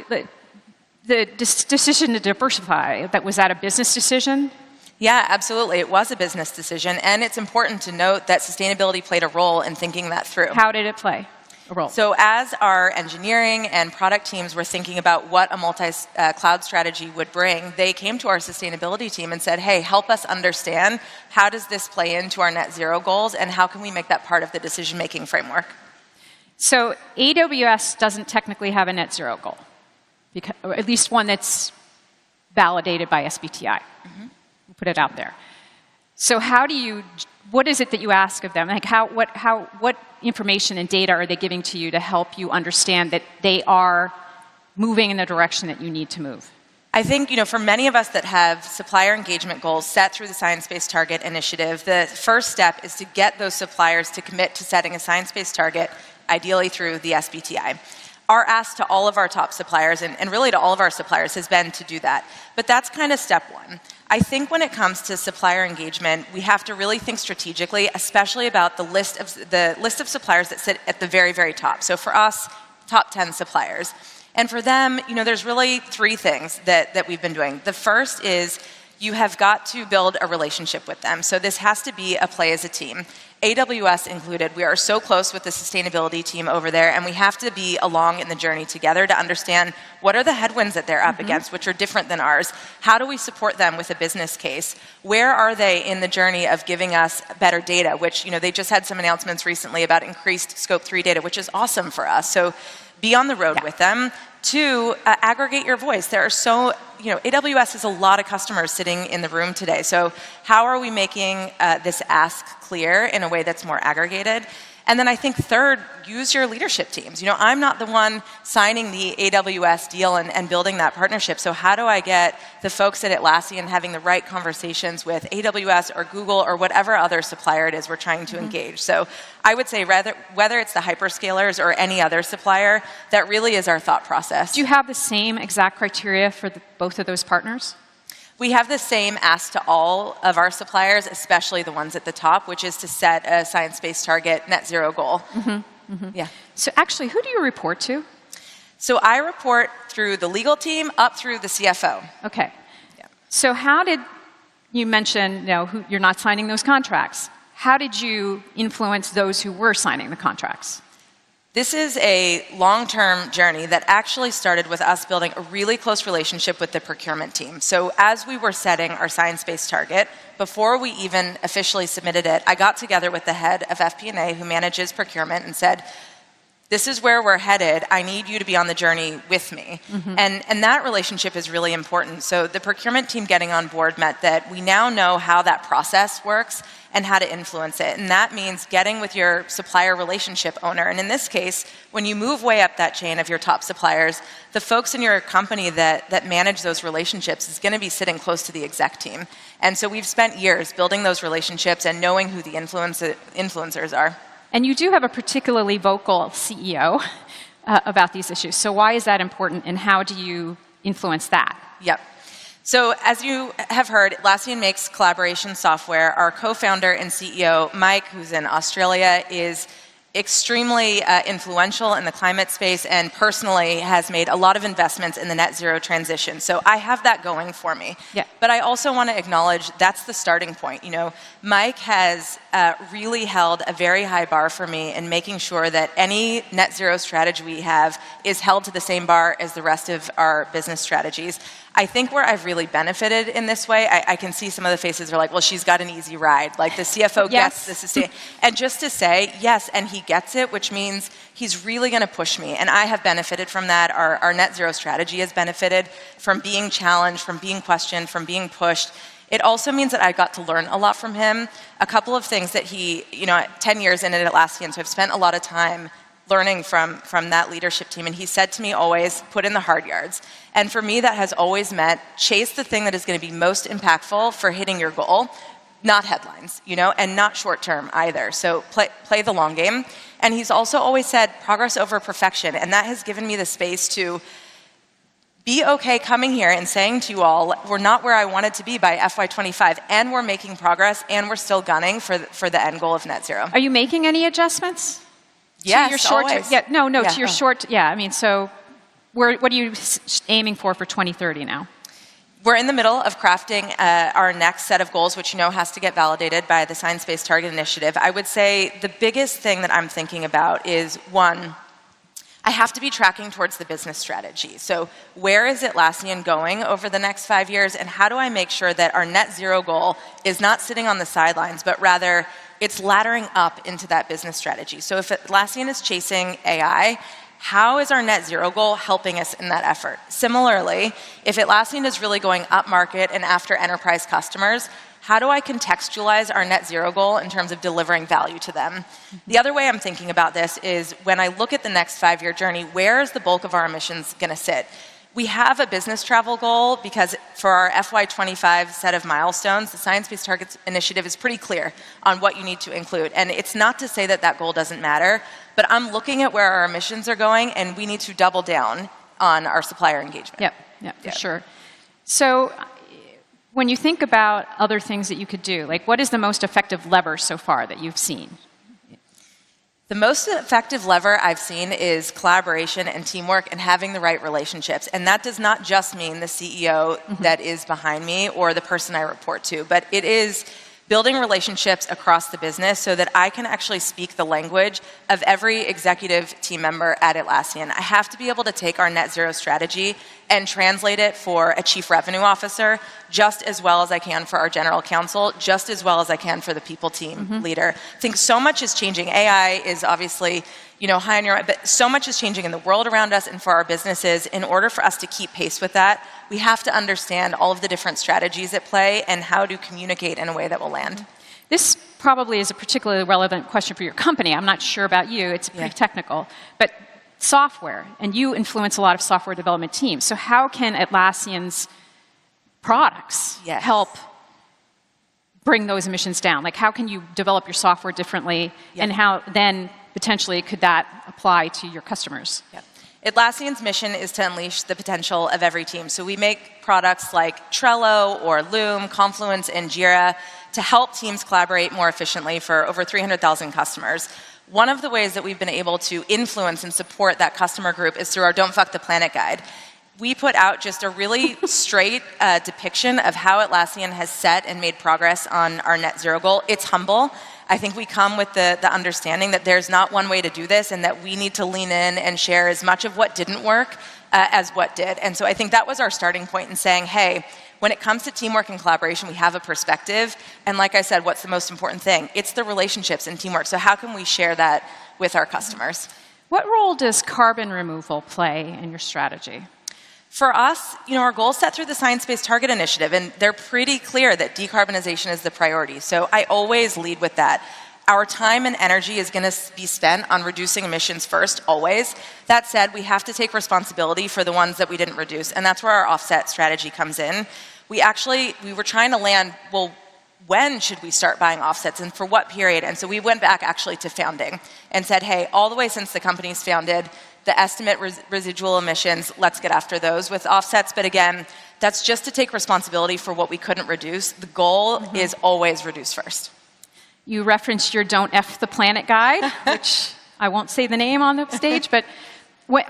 the decision to diversify, was that a business decision? Yeah, absolutely. It was a business decision, and it's important to note that sustainability played a role in thinking that through. How did it play a role? So as our engineering and product teams were thinking about what a multi-cloud strategy would bring, they came to our sustainability team and said, hey, help us understand how does this play into our net zero goals, and how can we make that part of the decision-making framework? So AWS doesn't technically have a net zero goal, or at least one that's validated by SBTi. We'll put it out there. So what is it that you ask of them? Like what information and data are they giving to you to help you understand that they are moving in the direction that you need to move? I think, for many of us that have supplier engagement goals set through the Science-Based Target Initiative, the first step is to get those suppliers to commit to setting a science-based target, ideally through the SBTi. Our ask to all of our top suppliers, and really to all of our suppliers, has been to do that. But that's kind of step one. I think when it comes to supplier engagement, we have to really think strategically, especially about the list of suppliers that sit at the very, very top. So for us, top 10 suppliers. And for them, there's really 3 things that we've been doing. The first is you have got to build a relationship with them. So this has to be a play as a team. AWS included, we are so close with the sustainability team over there, and we have to be along in the journey together to understand what are the headwinds that they're up against, which are different than ours. How do we support them with a business case? Where are they in the journey of giving us better data, which, they just had some announcements recently about increased Scope 3 data, which is awesome for us. So be on the road with them. 2, aggregate your voice. There are AWS has a lot of customers sitting in the room today. So how are we making this ask clear in a way that's more aggregated? And then I think 3rd, use your leadership teams. I'm not the one signing the AWS deal and building that partnership. So how do I get the folks at Atlassian having the right conversations with AWS or Google or whatever other supplier it is we're trying to engage? So I would say whether it's the hyperscalers or any other supplier, that really is our thought process. Do you have the same exact criteria for both of those partners? We have the same ask to all of our suppliers, especially the ones at the top, which is to set a science-based target net zero goal. Yeah. So actually, who do you report to? So I report through the legal team up through the CFO. Okay. Yeah. So how did you mention, you're not signing those contracts? How did you influence those who were signing the contracts? This is a long-term journey that actually started with us building a really close relationship with the procurement team. So as we were setting our science-based target, before we even officially submitted it, I got together with the head of FP&A who manages procurement and said, this is where we're headed. I need you to be on the journey with me. And that relationship is really important. So the procurement team getting on board meant that we now know how that process works and how to influence it. And that means getting with your supplier relationship owner. And in this case, when you move way up that chain of your top suppliers, the folks in your company that manage those relationships is going to be sitting close to the exec team. And so we've spent years building those relationships and knowing who the influencers are. And you do have a particularly vocal CEO about these issues. So why is that important, and how do you influence that? Yep. So as you have heard, Atlassian makes collaboration software. Our co-founder and CEO, Mike, who's in Australia, is extremely influential in the climate space and personally has made a lot of investments in the net zero transition. So I have that going for me. Yeah. But I also want to acknowledge that's the starting point. You know, Mike has really held a very high bar for me in making sure that any net zero strategy we have is held to the same bar as the rest of our business strategies. I think where I've really benefited in this way, I can see some of the faces are like, well, she's got an easy ride. Like the CFO gets this. And just to say, yes, and he gets it, which means he's really going to push me. And I have benefited from that. Our net zero strategy has benefited from being challenged, from being questioned, from being pushed. It also means that I got to learn a lot from him. A couple of things that he, 10 years in at Atlassian, so I've spent a lot of time learning from that leadership team. And he said to me always, put in the hard yards. And for me, that has always meant chase the thing that is going to be most impactful for hitting your goal, not headlines, and not short term either. So play the long game. And he's also always said progress over perfection. And that has given me the space to be okay coming here and saying to you all, we're not where I wanted to be by FY25, and we're making progress, and we're still gunning for the end goal of net zero. Are you making any adjustments? Yes, always. To your short, I mean, so what are you aiming for 2030 now? We're in the middle of crafting our next set of goals, which has to get validated by the Science Based Target Initiative. I would say the biggest thing that I'm thinking about is, one, I have to be tracking towards the business strategy. So where is Atlassian going over the next 5 years, and how do I make sure that our net zero goal is not sitting on the sidelines, but rather it's laddering up into that business strategy. So if Atlassian is chasing AI, how is our net zero goal helping us in that effort? Similarly, if Atlassian is really going up market and after enterprise customers, how do I contextualize our net zero goal in terms of delivering value to them? The other way I'm thinking about this is when I look at the next 5-year journey, where is the bulk of our emissions going to sit? We have a business travel goal because for our FY25 set of milestones, the Science Based Targets Initiative is pretty clear on what you need to include. And it's not to say that that goal doesn't matter, but I'm looking at where our emissions are going, and we need to double down on our supplier engagement. Yeah, for sure. So when you think about other things that you could do, like what is the most effective lever so far that you've seen? The most effective lever I've seen is collaboration and teamwork and having the right relationships. And that does not just mean the CEO that is behind me or the person I report to, but it is building relationships across the business so that I can actually speak the language of every executive team member at Atlassian. I have to be able to take our net zero strategy and translate it for a chief revenue officer just as well as I can for our general counsel, just as well as I can for the people team leader. I think so much is changing. AI is obviously high on your mind, but so much is changing in the world around us and for our businesses. In order for us to keep pace with that, we have to understand all of the different strategies at play and how to communicate in a way that will land. This probably is a particularly relevant question for your company. I'm not sure about you. It's pretty technical. But software, and you influence a lot of software development teams. So how can Atlassian's products help bring those emissions down? Like how can you develop your software differently, and how then potentially could that apply to your customers? Atlassian's mission is to unleash the potential of every team. So we make products like Trello or Loom, Confluence, and Jira to help teams collaborate more efficiently for over 300,000 customers. One of the ways that we've been able to influence and support that customer group is through our Don't Fuck the Planet guide. We put out just a really straight depiction of how Atlassian has set and made progress on our net zero goal. It's humble. I think we come with the understanding that there's not one way to do this and that we need to lean in and share as much of what didn't work as what did. And so I think that was our starting point in saying, hey, when it comes to teamwork and collaboration, we have a perspective. And like I said, what's the most important thing? It's the relationships and teamwork. So how can we share that with our customers? What role does carbon removal play in your strategy? For us, our goals set through the Science Based Target Initiative, and they're pretty clear that decarbonization is the priority. So I always lead with that. Our time and energy is going to be spent on reducing emissions first, always. That said, we have to take responsibility for the ones that we didn't reduce, and that's where our offset strategy comes in. We were trying to land, well, when should we start buying offsets and for what period? And so we went back actually to founding and said, hey, all the way since the company's founded, the estimate residual emissions, let's get after those with offsets. But again, that's just to take responsibility for what we couldn't reduce. The goal is always reduce first. You referenced your Don't F the Planet guide, which I won't say the name on the stage, but what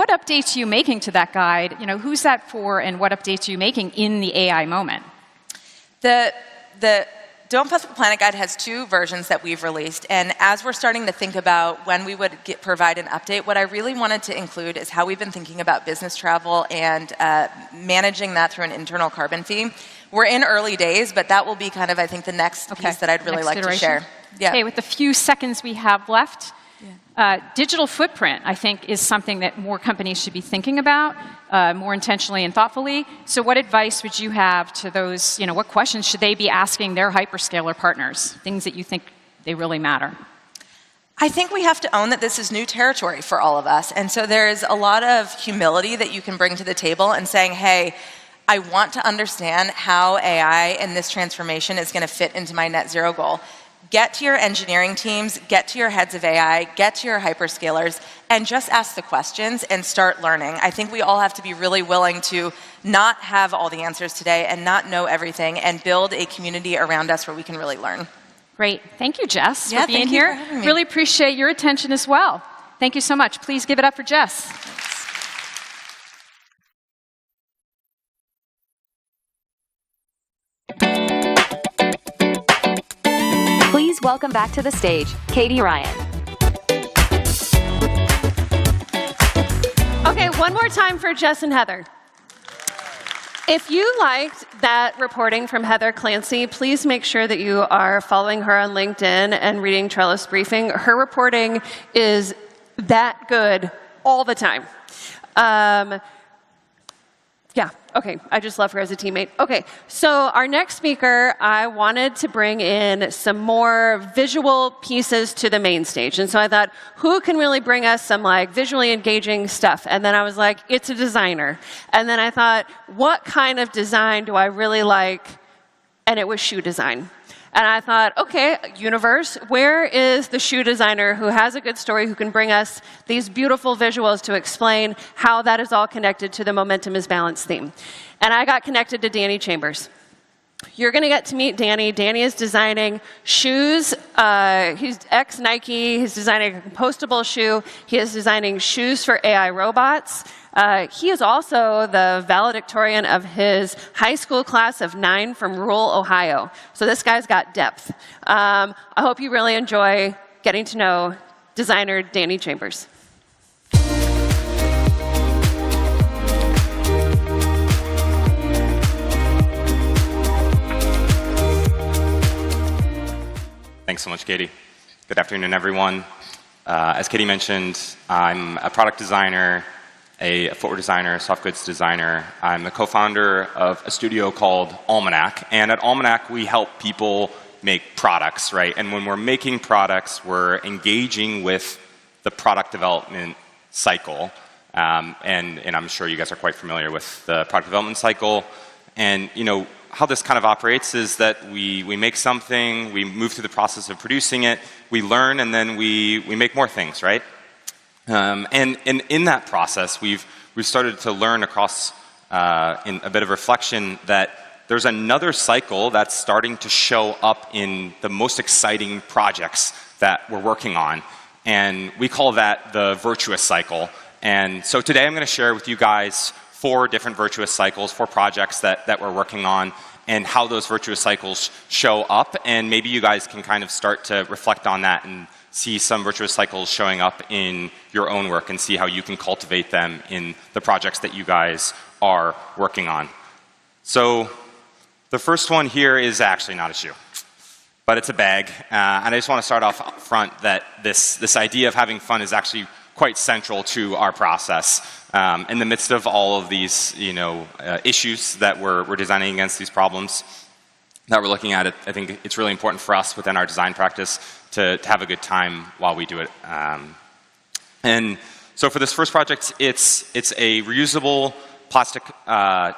updates are you making to that guide? You know, who's that for, and what updates are you making in the AI moment? The Don't Fuss with the Planet guide has 2 versions that we've released, and as we're starting to think about when we would provide an update, what I really wanted to include is how we've been thinking about business travel and managing that through an internal carbon fee. We're in early days, but that will be kind of, I think, the next piece that I'd really like to share. Yeah. Okay, with the few seconds we have left, digital footprint, I think, is something that more companies should be thinking about more intentionally and thoughtfully. So what advice would you have to those, you know, what questions should they be asking their hyperscaler partners, things that you think they really matter? I think we have to own that this is new territory for all of us. And so there's a lot of humility that you can bring to the table and saying, hey, I want to understand how AI and this transformation is going to fit into my net zero goal. Get to your engineering teams, get to your heads of AI, get to your hyperscalers, and just ask the questions and start learning. I think we all have to be really willing to not have all the answers today and not know everything, and build a community around us where we can really learn. Great. Thank you, Jess, for being thank here. you for having me. Really appreciate your attention as well. Thank you so much. Please give it up for Jess. Please welcome back to the stage, Katie Ryan. Okay, one more time for Jess and Heather. If you liked that reporting from Heather Clancy, please make sure that you are following her on LinkedIn and reading Trellis Briefing. Her reporting is that good all the time. Yeah, okay, I just love her as a teammate. Okay, so our next speaker, I wanted to bring in some more visual pieces to the main stage. And so I thought, who can really bring us some like visually engaging stuff? And then I was like, it's a designer. And then I thought, what kind of design do I really like? And it was shoe design. And I thought, okay, universe, where is the shoe designer who has a good story, who can bring us these beautiful visuals to explain how that is all connected to the Momentum is Balance theme? And I got connected to Danny Chambers. You're going to get to meet Danny. Danny is designing shoes. He's ex-Nike. He's designing a compostable shoe. He is designing shoes for AI robots. He is also the valedictorian of his high school class of 9 from rural Ohio. So this guy's got depth. I hope you really enjoy getting to know designer Danny Chambers. Thanks so much, Katie. Good afternoon, everyone. As Katie mentioned, I'm a product designer, a footwear designer, soft goods designer. I'm the co-founder of a studio called Almanac. And at Almanac, we help people make products, right? And when we're making products, we're engaging with the product development cycle. And I'm sure you guys are quite familiar with the product development cycle. And, you know, how this kind of operates is that we make something, we move through the process of producing it, we learn, and then we make more things, right? And in that process, we've started to learn across in a bit of reflection that there's another cycle that's starting to show up in the most exciting projects that we're working on. And we call that the virtuous cycle. And so today I'm going to share with you guys 4 different virtuous cycles, 4 projects that we're working on, and how those virtuous cycles show up. And maybe you guys can kind of start to reflect on that and see some virtuous cycles showing up in your own work and see how you can cultivate them in the projects that you guys are working on. So the first one here is actually not a shoe, but it's a bag. And I just want to start off up front that this idea of having fun is actually quite central to our process. In the midst of all of these, issues that we're designing against, these problems that we're looking at, I think it's really important for us within our design practice to have a good time while we do it. And so for this first project, it's a reusable plastic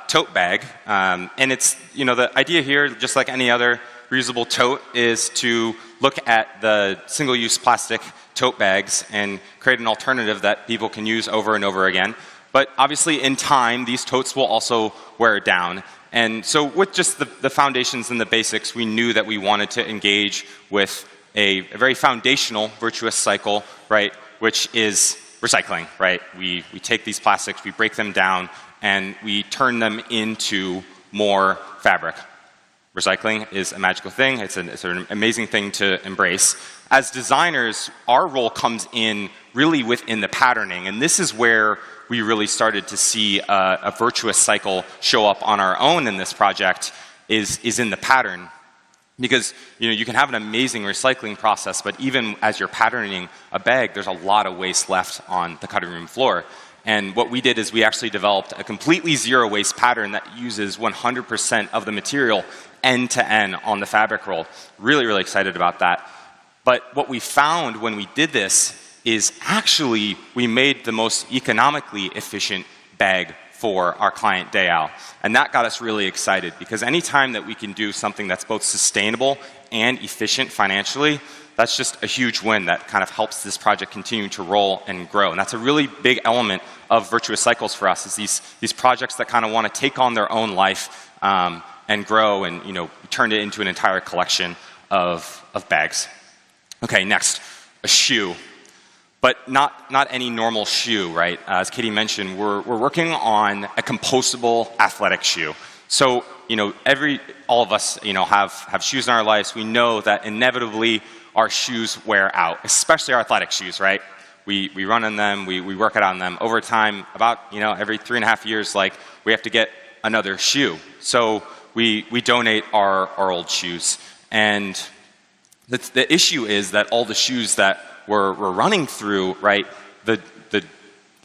tote bag. And it's, the idea here, just like any other reusable tote, is to look at the single-use plastic tote bags and create an alternative that people can use over and over again. But obviously, in time, these totes will also wear down. And so with just the foundations and the basics, we knew that we wanted to engage with a very foundational virtuous cycle, right, which is recycling, right? We take these plastics, we break them down, and we turn them into more fabric. Recycling is a magical thing. It's an amazing thing to embrace. As designers, our role comes in really within the patterning, and this is where we really started to see a virtuous cycle show up on our own in this project is in the pattern. Because you can have an amazing recycling process, but even as you're patterning a bag, there's a lot of waste left on the cutting room floor. And what we did is we actually developed a completely zero waste pattern that uses 100% of the material end to end on the fabric roll. Really, really excited about that. But what we found when we did this is actually we made the most economically efficient bag for our client Dayal. And that got us really excited because anytime that we can do something that's both sustainable and efficient financially, that's just a huge win that kind of helps this project continue to roll and grow. And that's a really big element of virtuous cycles for us, is these projects that kind of want to take on their own life and grow and turn it into an entire collection of bags. Okay, next, a shoe. But not any normal shoe, right? As Katie mentioned, we're working on a compostable athletic shoe. So, all of us, have shoes in our lives. We know that inevitably our shoes wear out, especially our athletic shoes, right? We run in them, we work out on them. Over time, about, every 3.5 years, we have to get another shoe. So we donate our old shoes. And the issue is that all the shoes that we're running through, right, the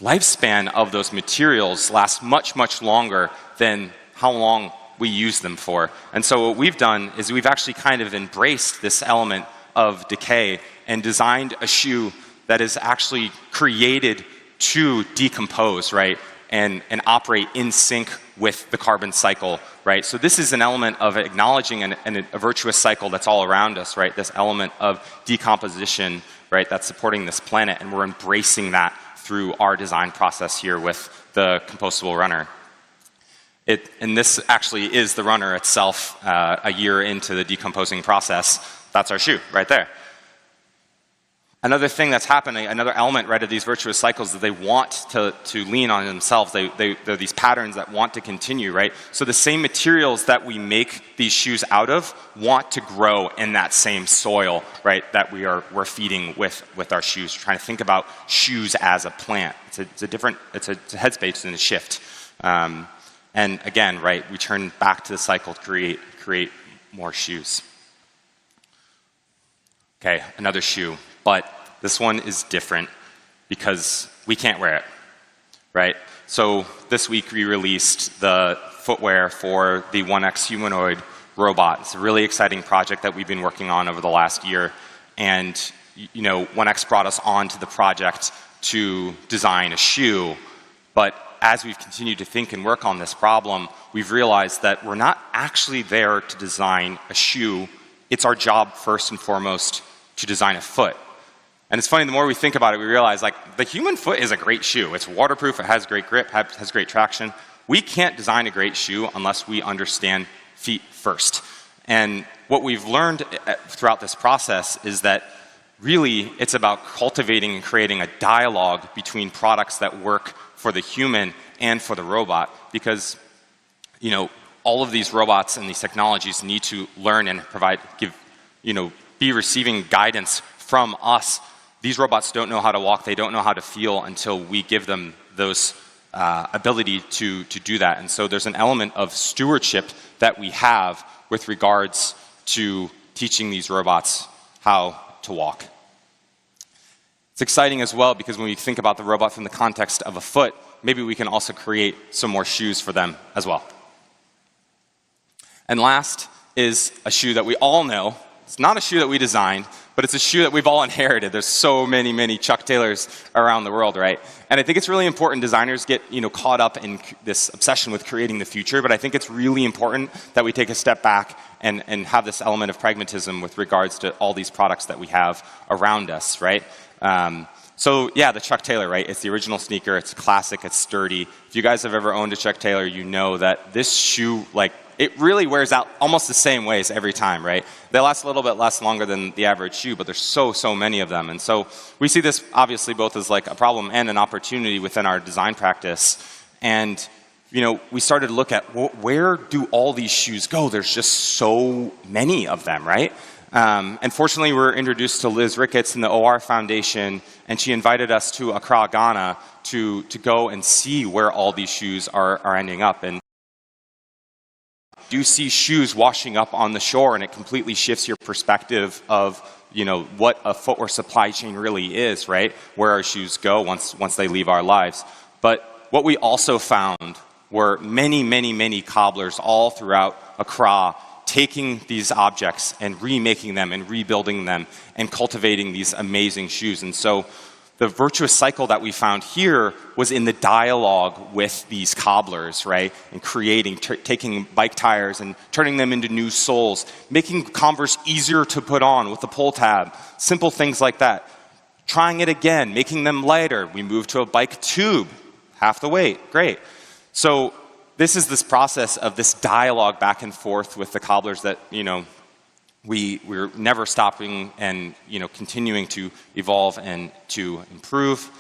lifespan of those materials lasts much, much longer than how long we use them for. And so what we've done is we've actually kind of embraced this element of decay and designed a shoe that is actually created to decompose, right, and operate in sync with the carbon cycle, right? So this is an element of acknowledging a virtuous cycle that's all around us, right? This element of decomposition, right, that's supporting this planet, and we're embracing that through our design process here with the compostable runner. And this actually is the runner itself a year into the decomposing process. That's our shoe right there. Another thing that's happening, another element, right, of these virtuous cycles is they want to lean on themselves. They're these patterns that want to continue, right? So the same materials that we make these shoes out of want to grow in that same soil, right, that we're feeding with our shoes. We're trying to think about shoes as a plant. It's a headspace and a shift. And again, right, we turn back to the cycle to create more shoes. Okay, another shoe. But this one is different because we can't wear it, right? So this week we released the footwear for the 1X humanoid robot. It's a really exciting project that we've been working on over the last year. And 1X brought us on to the project to design a shoe. But as we've continued to think and work on this problem, we've realized that we're not actually there to design a shoe. It's our job first and foremost to design a foot. And it's funny, the more we think about it, we realize the human foot is a great shoe. It's waterproof, it has great grip, has great traction. We can't design a great shoe unless we understand feet first. And what we've learned throughout this process is that really it's about cultivating and creating a dialogue between products that work for the human and for the robot. Because, all of these robots and these technologies need to learn and be receiving guidance from us. These robots don't know how to walk, they don't know how to feel until we give them those ability to do that. And so there's an element of stewardship that we have with regards to teaching these robots how to walk. It's exciting as well because when we think about the robot from the context of a foot, maybe we can also create some more shoes for them as well. And last is a shoe that we all know. It's not a shoe that we designed, but it's a shoe that we've all inherited. There's so many Chuck Taylors around the world, right? And I think it's really important designers get caught up in this obsession with creating the future, but I think it's really important that we take a step back and have this element of pragmatism with regards to all these products that we have around us, right? So yeah, the Chuck Taylor, right? It's the original sneaker. It's classic. It's sturdy. If you guys have ever owned a Chuck Taylor, you know that this shoe, like, it really wears out almost the same ways every time, right? They last a little bit longer than the average shoe, but there's so many of them. And so we see this obviously both as like a problem and an opportunity within our design practice. And you know, we started to look at where do all these shoes go? There's just so many of them, right? And fortunately, we were introduced to Liz Ricketts in the OR Foundation, and she invited us to Accra, Ghana, to go and see where all these shoes are ending up. And you see shoes washing up on the shore, and it completely shifts your perspective of, you know, what a footwear supply chain really is, right? Where our shoes go once they leave our lives. But what we also found were many cobblers all throughout Accra taking these objects and remaking them and rebuilding them and cultivating these amazing shoes. And so the virtuous cycle that we found here was in the dialogue with these cobblers, right? And creating, taking bike tires and turning them into new soles, making Converse easier to put on with the pull tab, simple things like that. Trying it again, making them lighter. We moved to a bike tube, half the weight, great. So this is this process of this dialogue back and forth with the cobblers that, you know, we're never stopping and, you know, continuing to evolve and to improve.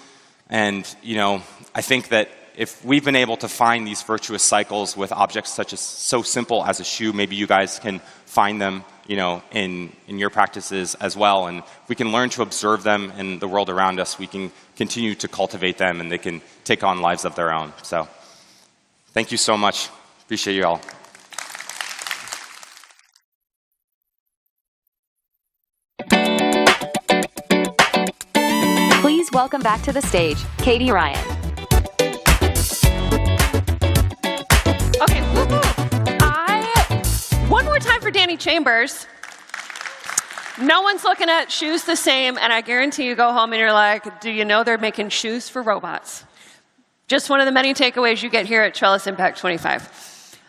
And, you know, I think that if we've been able to find these virtuous cycles with objects such as so simple as a shoe, maybe you guys can find them, you know, in your practices as well. And if we can learn to observe them in the world around us, we can continue to cultivate them and they can take on lives of their own. So thank you so much. Appreciate you all. Please welcome back to the stage, Katie Ryan. Okay, one more time for Danny Chambers. No one's looking at shoes the same, and I guarantee you go home and you're like, do you know they're making shoes for robots? Just one of the many takeaways you get here at Trellis Impact 25.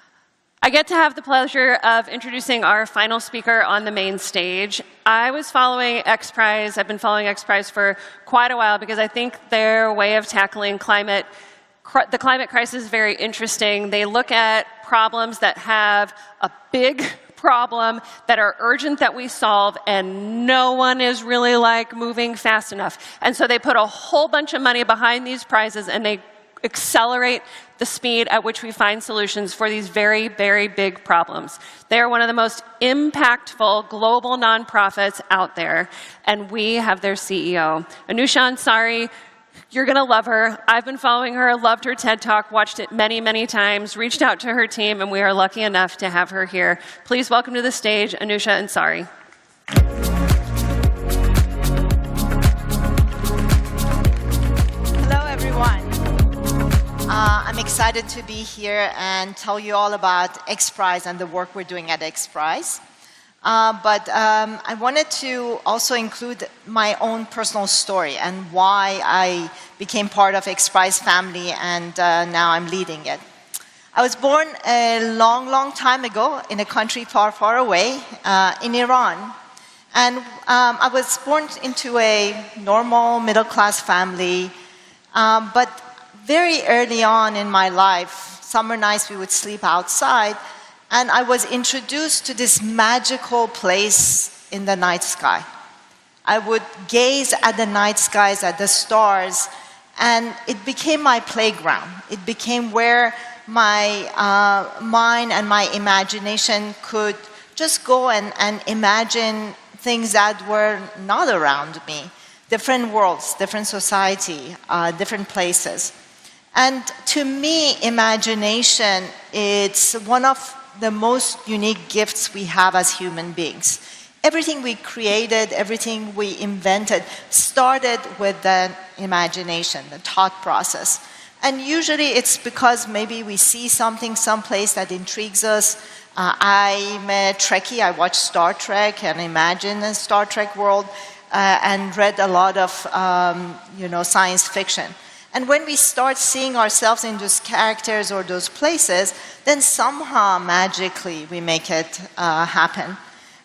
I get to have the pleasure of introducing our final speaker on the main stage. I was following XPRIZE. I've been following XPRIZE for quite a while because I think their way of tackling the climate crisis is very interesting. They look at problems that have a big problem that are urgent that we solve, and no one is really like moving fast enough. And so they put a whole bunch of money behind these prizes, and they accelerate the speed at which we find solutions for these very, very big problems. They are one of the most impactful global nonprofits out there, and we have their CEO. Anusha Ansari, you're going to love her. I've been following her, loved her TED Talk, watched it many, many times, reached out to her team, and we are lucky enough to have her here. Please welcome to the stage, Anusha Ansari. Hello, everyone. I'm excited to be here and tell you all about XPRIZE and the work we're doing at XPRIZE. But I wanted to also include my own personal story and why I became part of XPRIZE family, and now I'm leading it. I was born a long, long time ago in a country far, far away, in Iran. And I was born into a normal middle-class family, but very early on in my life, summer nights we would sleep outside, and I was introduced to this magical place in the night sky. I would gaze at the night skies, at the stars, and it became my playground. It became where my mind and my imagination could just go and imagine things that were not around me. Different worlds, different society, different places. And to me, imagination, it's one of the most unique gifts we have as human beings. Everything we created, everything we invented, started with the imagination, the thought process. And usually it's because maybe we see something someplace that intrigues us. I'm a Trekkie. I watch Star Trek and imagine a Star Trek world and read a lot of science fiction. And when we start seeing ourselves in those characters or those places, then somehow magically we make it happen.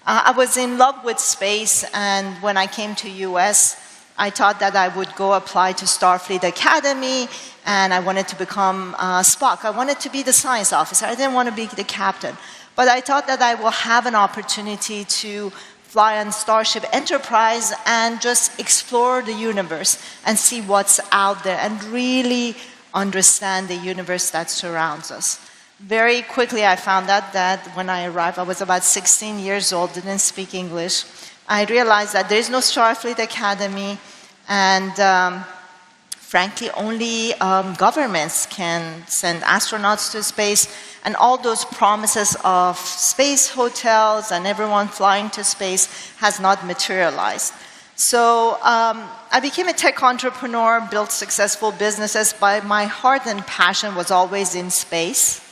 I was in love with space, and when I came to US, I thought that I would go apply to Starfleet Academy, and I wanted to become Spock. I wanted to be the science officer. I didn't want to be the captain. But I thought that I will have an opportunity to fly on Starship Enterprise and just explore the universe and see what's out there and really understand the universe that surrounds us. Very quickly, I found out that when I arrived, I was about 16 years old, didn't speak English. I realized that there is no Starfleet Academy, and frankly, only governments can send astronauts to space, and all those promises of space hotels and everyone flying to space has not materialized. So I became a tech entrepreneur, built successful businesses, but my heart and passion was always in space.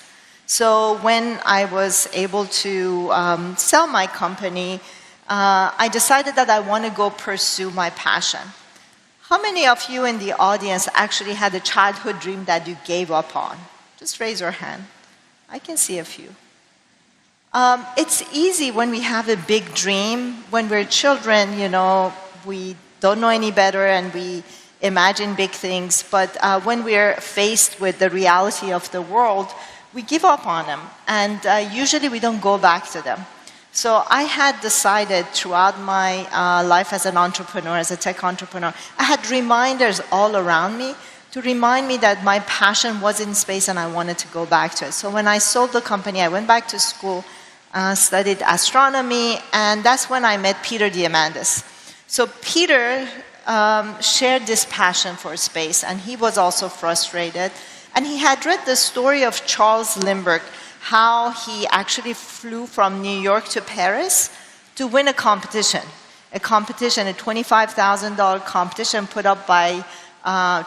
So when I was able to sell my company, I decided that I want to go pursue my passion. How many of you in the audience actually had a childhood dream that you gave up on? Just raise your hand. I can see a few. It's easy when we have a big dream. When we're children, you know, we don't know any better and we imagine big things. But when we're faced with the reality of the world, we give up on them, and usually we don't go back to them. So I had decided throughout my life as an entrepreneur, as a tech entrepreneur, I had reminders all around me to remind me that my passion was in space and I wanted to go back to it. So when I sold the company, I went back to school, studied astronomy, and that's when I met Peter Diamandis. So Peter shared this passion for space, and he was also frustrated. And he had read the story of Charles Lindbergh, how he actually flew from New York to Paris to win a competition, a $25,000 competition put up by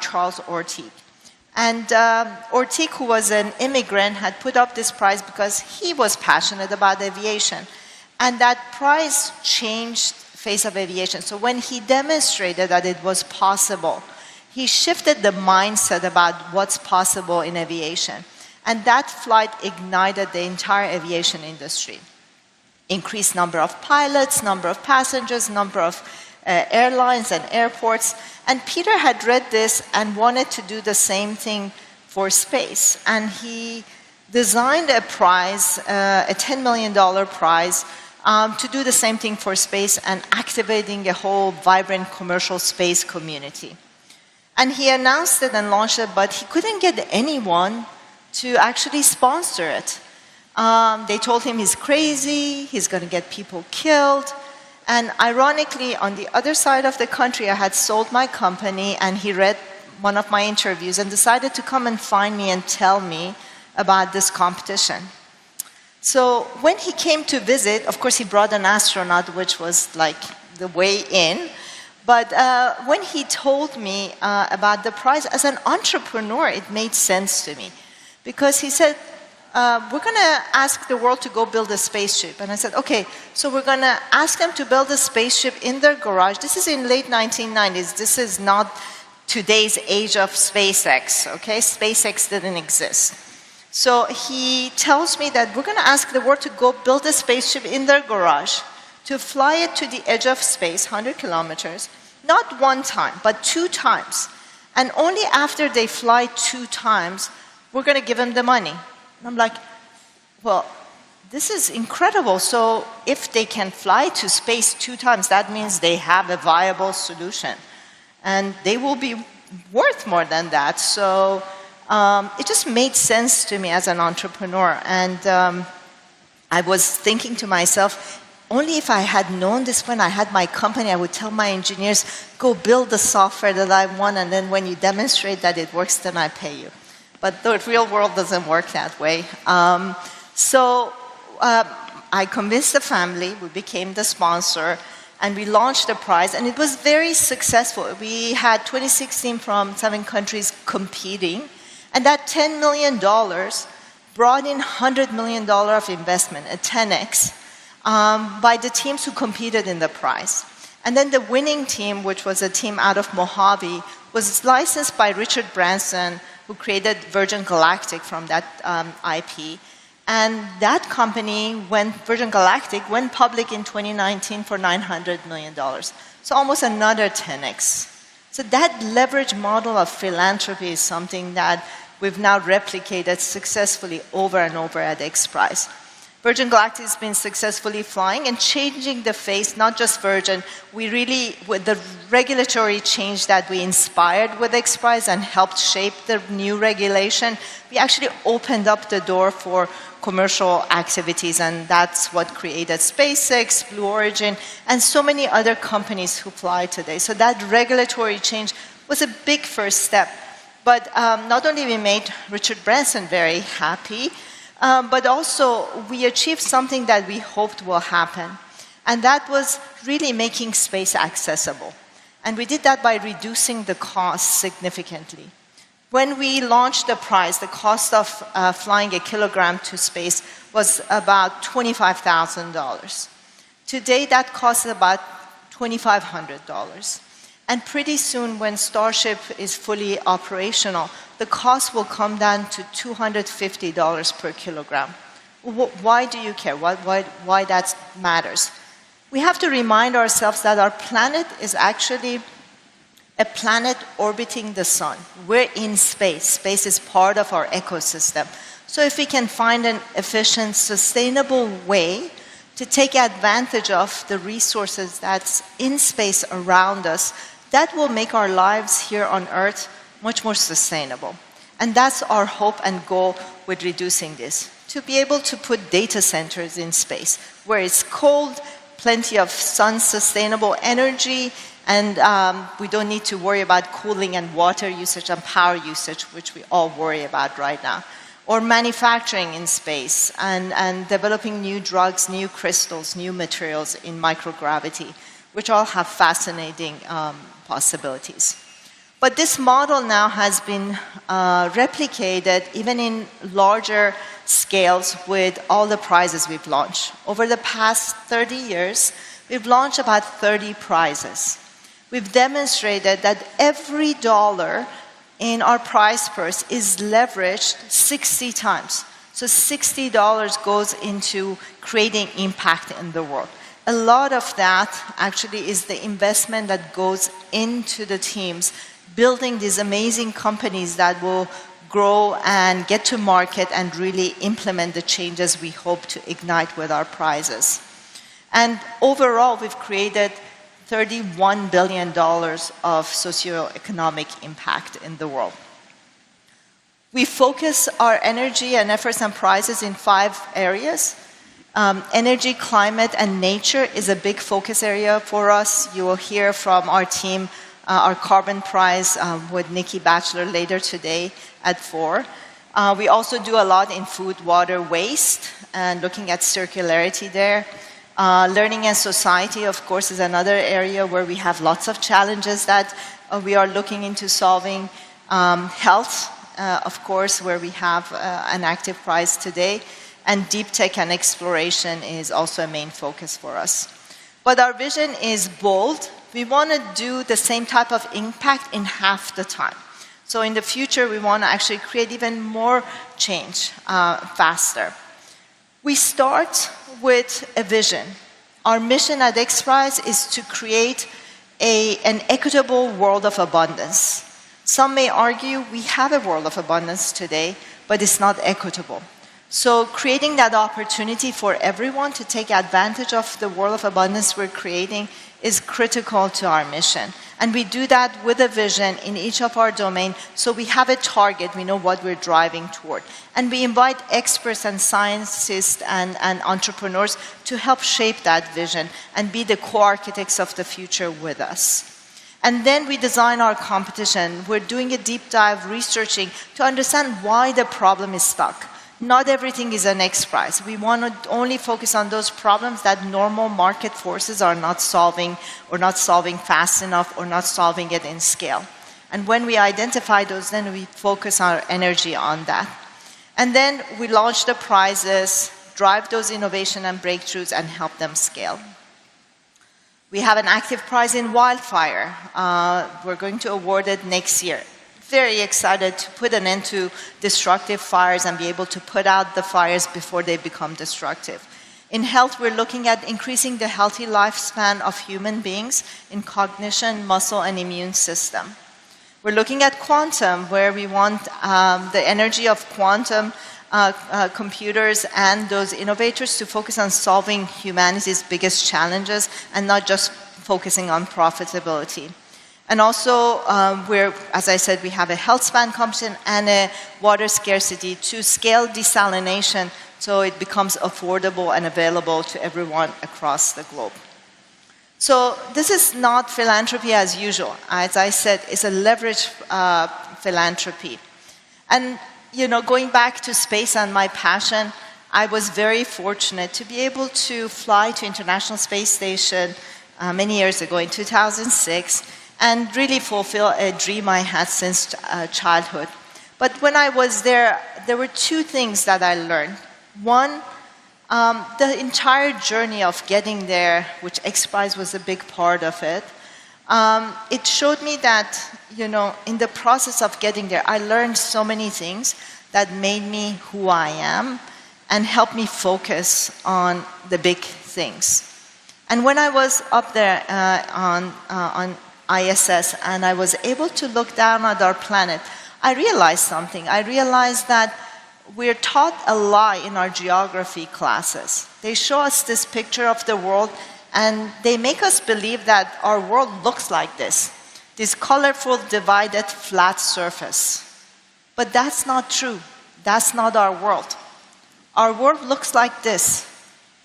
Charles Ortiq. And Ortiq, who was an immigrant, had put up this prize because he was passionate about aviation. And that prize changed the face of aviation. So when he demonstrated that it was possible, he shifted the mindset about what's possible in aviation. And that flight ignited the entire aviation industry. Increased number of pilots, number of passengers, number of airlines and airports. And Peter had read this and wanted to do the same thing for space. And he designed a prize, a $10 million prize, to do the same thing for space and activating a whole vibrant commercial space community. And he announced it and launched it, but he couldn't get anyone to actually sponsor it. They told him he's crazy, he's going to get people killed. And ironically, on the other side of the country, I had sold my company, and he read one of my interviews and decided to come and find me and tell me about this competition. So when he came to visit, of course, he brought an astronaut, which was like the way in. But when he told me about the prize, as an entrepreneur, it made sense to me. Because he said, we're going to ask the world to go build a spaceship. And I said, okay, so we're going to ask them to build a spaceship in their garage. This is in late 1990s. This is not today's age of SpaceX, okay? SpaceX didn't exist. So he tells me that we're going to ask the world to go build a spaceship in their garage, to fly it to the edge of space, 100 kilometers, not one time, but 2 times. And only after they fly 2 times, we're going to give them the money. And I'm like, well, this is incredible. So if they can fly to space 2 times, that means they have a viable solution. And they will be worth more than that. So it just made sense to me as an entrepreneur. And I was thinking to myself, only if I had known this when I had my company, I would tell my engineers, go build the software that I want, and then when you demonstrate that it works, then I pay you. But the real world doesn't work that way. So I convinced the family, we became the sponsor, and we launched the prize, and it was very successful. We had 26 teams from 7 countries competing, and that $10 million brought in $100 million of investment, a 10x. By the teams who competed in the prize. And then the winning team, which was a team out of Mojave, was licensed by Richard Branson, who created Virgin Galactic from that IP. And that company, Virgin Galactic, went public in 2019 for $900 million. So almost another 10x. So that leverage model of philanthropy is something that we've now replicated successfully over and over at XPRIZE. Virgin Galactic has been successfully flying and changing the face, not just Virgin. We really, with the regulatory change that we inspired with XPRIZE and helped shape the new regulation, we actually opened up the door for commercial activities, and that's what created SpaceX, Blue Origin, and so many other companies who fly today. So that regulatory change was a big first step. But not only we made Richard Branson very happy, but also we achieved something that we hoped will happen. And that was really making space accessible. And we did that by reducing the cost significantly. When we launched the prize, the cost of flying a kilogram to space was about $25,000. Today, that costs about $2,500. And pretty soon, when Starship is fully operational, the cost will come down to $250 per kilogram. Why do you care? Why that matters? We have to remind ourselves that our planet is actually a planet orbiting the sun. We're in space. Space is part of our ecosystem. So if we can find an efficient, sustainable way to take advantage of the resources that's in space around us, that will make our lives here on Earth much more sustainable. And that's our hope and goal with reducing this, to be able to put data centers in space where it's cold, plenty of sun-sustainable energy, and we don't need to worry about cooling and water usage and power usage, which we all worry about right now. Or manufacturing in space and developing new drugs, new crystals, new materials in microgravity, which all have fascinating possibilities. But this model now has been replicated even in larger scales with all the prizes we've launched. Over the past 30 years, we've launched about 30 prizes. We've demonstrated that every dollar in our prize purse is leveraged 60 times. So $60 goes into creating impact in the world. A lot of that actually is the investment that goes into the teams, building these amazing companies that will grow and get to market and really implement the changes we hope to ignite with our prizes. And overall, we've created $31 billion of socioeconomic impact in the world. We focus our energy and efforts and prizes in 5 areas. Energy, climate, and nature is a big focus area for us. You will hear from our team, our carbon prize with Nikki Batchelor later today at 4. We also do a lot in food, water, waste, and looking at circularity there. Learning and society, of course, is another area where we have lots of challenges that we are looking into solving. Health, of course, where we have an active prize today. And deep tech and exploration is also a main focus for us. But our vision is bold. We want to do the same type of impact in half the time. So in the future, we want to actually create even more change faster. We start with a vision. Our mission at XPRIZE is to create an equitable world of abundance. Some may argue we have a world of abundance today, but it's not equitable. So creating that opportunity for everyone to take advantage of the world of abundance we're creating is critical to our mission. And we do that with a vision in each of our domains, so we have a target, we know what we're driving toward. And we invite experts and scientists and entrepreneurs to help shape that vision and be the co-architects of the future with us. And then we design our competition. We're doing a deep dive researching to understand why the problem is stuck. Not everything is an XPRIZE. We want to only focus on those problems that normal market forces are not solving, or not solving fast enough, or not solving it in scale. And when we identify those, then we focus our energy on that. And then we launch the prizes, drive those innovation and breakthroughs, and help them scale. We have an active prize in wildfire. We're going to award it next year. Very excited to put an end to destructive fires and be able to put out the fires before they become destructive. In health, we're looking at increasing the healthy lifespan of human beings in cognition, muscle, and immune system. We're looking at quantum, where we want the energy of quantum computers and those innovators to focus on solving humanity's biggest challenges and not just focusing on profitability. And also, as I said, we have a health span competition and a water scarcity to scale desalination so it becomes affordable and available to everyone across the globe. So this is not philanthropy as usual. As I said, it's a leverage philanthropy. And going back to space and my passion, I was very fortunate to be able to fly to International Space Station many years ago in 2006 and really fulfill a dream I had since childhood. But when I was there, there were two things that I learned. One, the entire journey of getting there, which XPRIZE was a big part of it, it showed me that, in the process of getting there, I learned so many things that made me who I am and helped me focus on the big things. And when I was up there on ISS and I was able to look down at our planet, I realized something. I realized that we're taught a lie in our geography classes. They show us this picture of the world and they make us believe that our world looks like this colorful, divided, flat surface. But that's not true. That's not our world. Our world looks like this.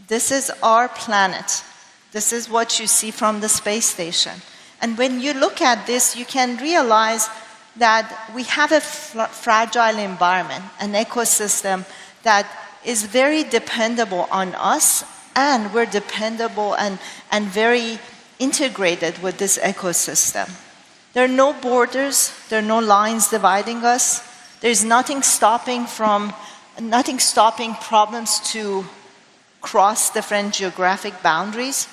This is our planet. This is what you see from the space station. And when you look at this, you can realize that we have a fragile environment, an ecosystem that is very dependable on us, and we're dependable and very integrated with this ecosystem. There are no borders, there are no lines dividing us. There's nothing stopping problems to cross different geographic boundaries.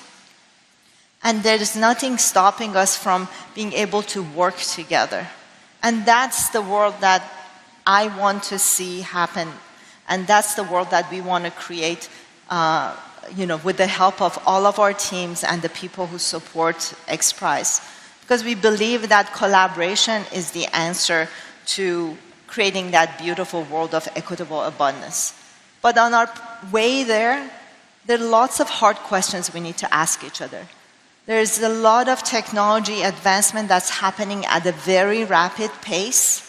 And there is nothing stopping us from being able to work together. And that's the world that I want to see happen. And that's the world that we want to create, with the help of all of our teams and the people who support XPRIZE. Because we believe that collaboration is the answer to creating that beautiful world of equitable abundance. But on our way there are lots of hard questions we need to ask each other. There's a lot of technology advancement that's happening at a very rapid pace.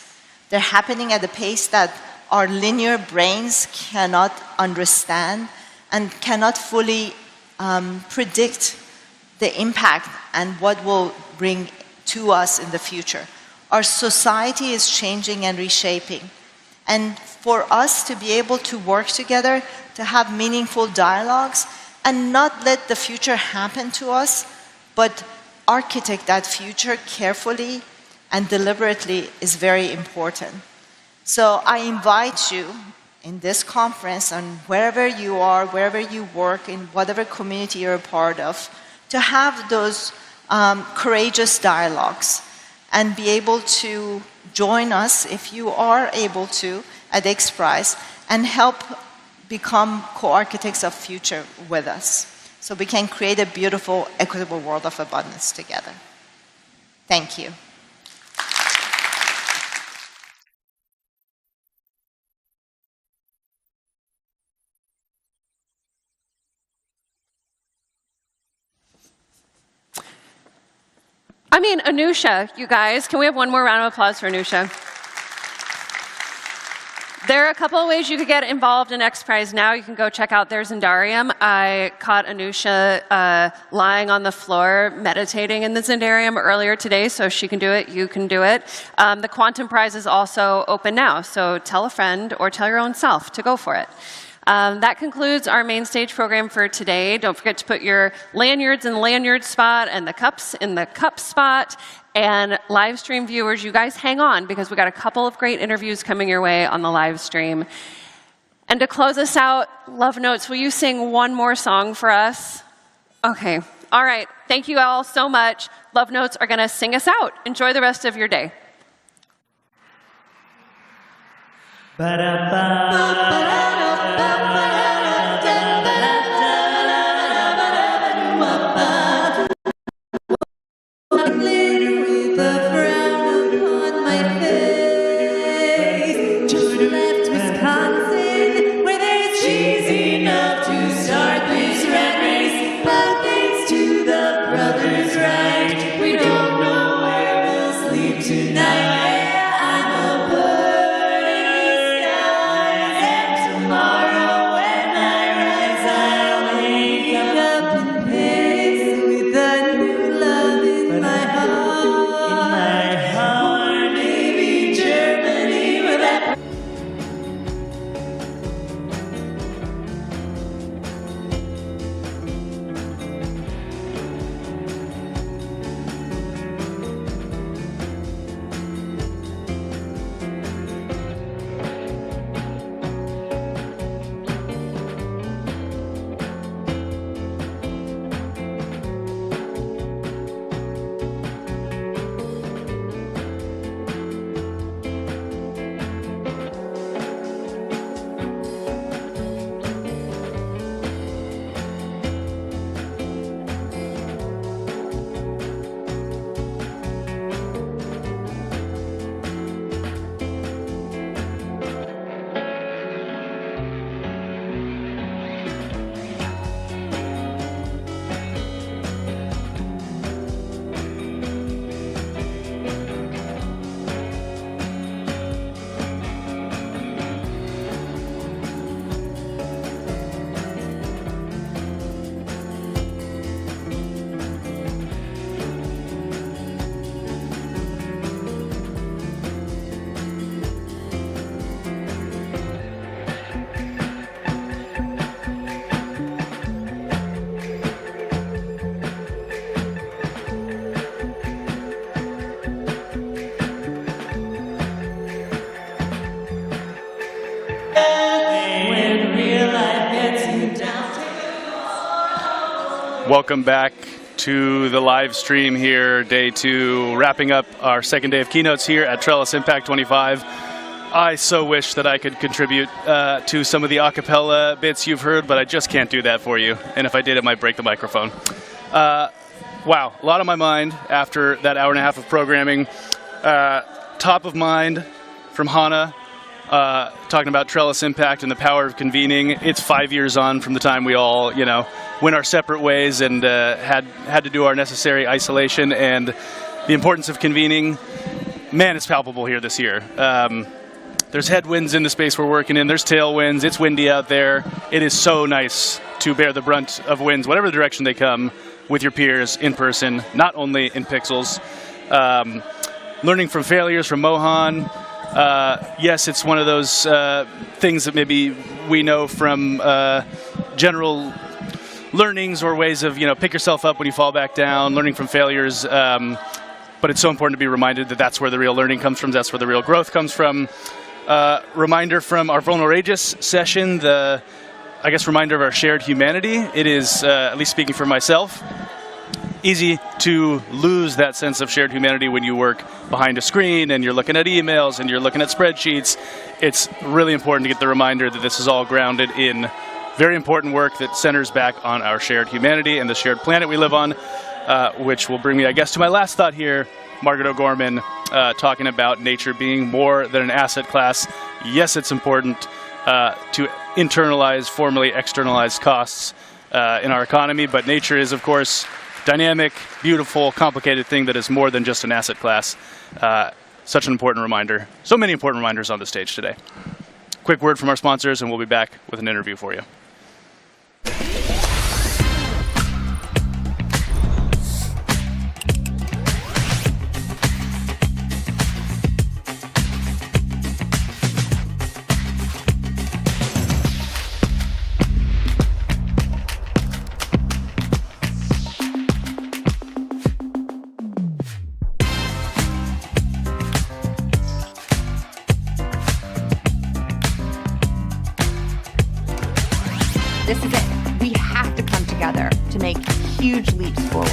They're happening at a pace that our linear brains cannot understand and cannot fully predict the impact and what will bring to us in the future. Our society is changing and reshaping. And for us to be able to work together, to have meaningful dialogues, and not let the future happen to us, but architect that future carefully and deliberately is very important. So I invite you in this conference and wherever you are, wherever you work, in whatever community you're a part of, to have those courageous dialogues and be able to join us, if you are able to, at XPRIZE and help become co-architects of future with us, so we can create a beautiful, equitable world of abundance together. Thank you. Anusha, you guys, can we have one more round of applause for Anusha? There are a couple of ways you could get involved in XPRIZE now. You can go check out their Zendarium. I caught Anusha lying on the floor meditating in the Zendarium earlier today, so she can do it, you can do it. The Quantum Prize is also open now, so tell a friend or tell your own self to go for it. That concludes our main stage program for today. Don't forget to put your lanyards in the lanyard spot and the cups in the cup spot. And live stream viewers, you guys hang on because we got a couple of great interviews coming your way on the live stream. And to close us out, Love Notes, will you sing one more song for us? Okay. All right. Thank you all so much. Love Notes are going to sing us out. Enjoy the rest of your day. Ba-da-ba. Welcome back to the live stream here, day 2, wrapping up our second day of keynotes here at Trellis Impact 25. I so wish that I could contribute to some of the a cappella bits you've heard, but I just can't do that for you. And if I did, it might break the microphone. Wow, a lot on my mind after that hour and a half of programming. Top of mind from Hannah, talking about Trellis Impact and the power of convening. It's 5 years on from the time we all, went our separate ways and had to do our necessary isolation, and the importance of convening, man, it's palpable here this year. There's headwinds in the space we're working in. There's tailwinds. It's windy out there. It is so nice to bear the brunt of winds, whatever the direction they come, with your peers in person, not only in pixels. Learning from failures from Mohan. Yes, it's one of those things that maybe we know from general learnings or ways of, pick yourself up when you fall back down, learning from failures. But it's so important to be reminded that that's where the real learning comes from. That's where the real growth comes from. Reminder from our Vulnerageous session, reminder of our shared humanity. It is, at least speaking for myself, easy to lose that sense of shared humanity when you work behind a screen and you're looking at emails and you're looking at spreadsheets. It's really important to get the reminder that this is all grounded in very important work that centers back on our shared humanity and the shared planet we live on, which will bring me, I guess, to my last thought here, Margaret O'Gorman, talking about nature being more than an asset class. Yes, it's important to internalize, formally externalize costs in our economy, but nature is, of course, dynamic, beautiful, complicated thing that is more than just an asset class. Such an important reminder. So many important reminders on the stage today. Quick word from our sponsors, and we'll be back with an interview for you. This is it. We have to come together to make huge leaps forward.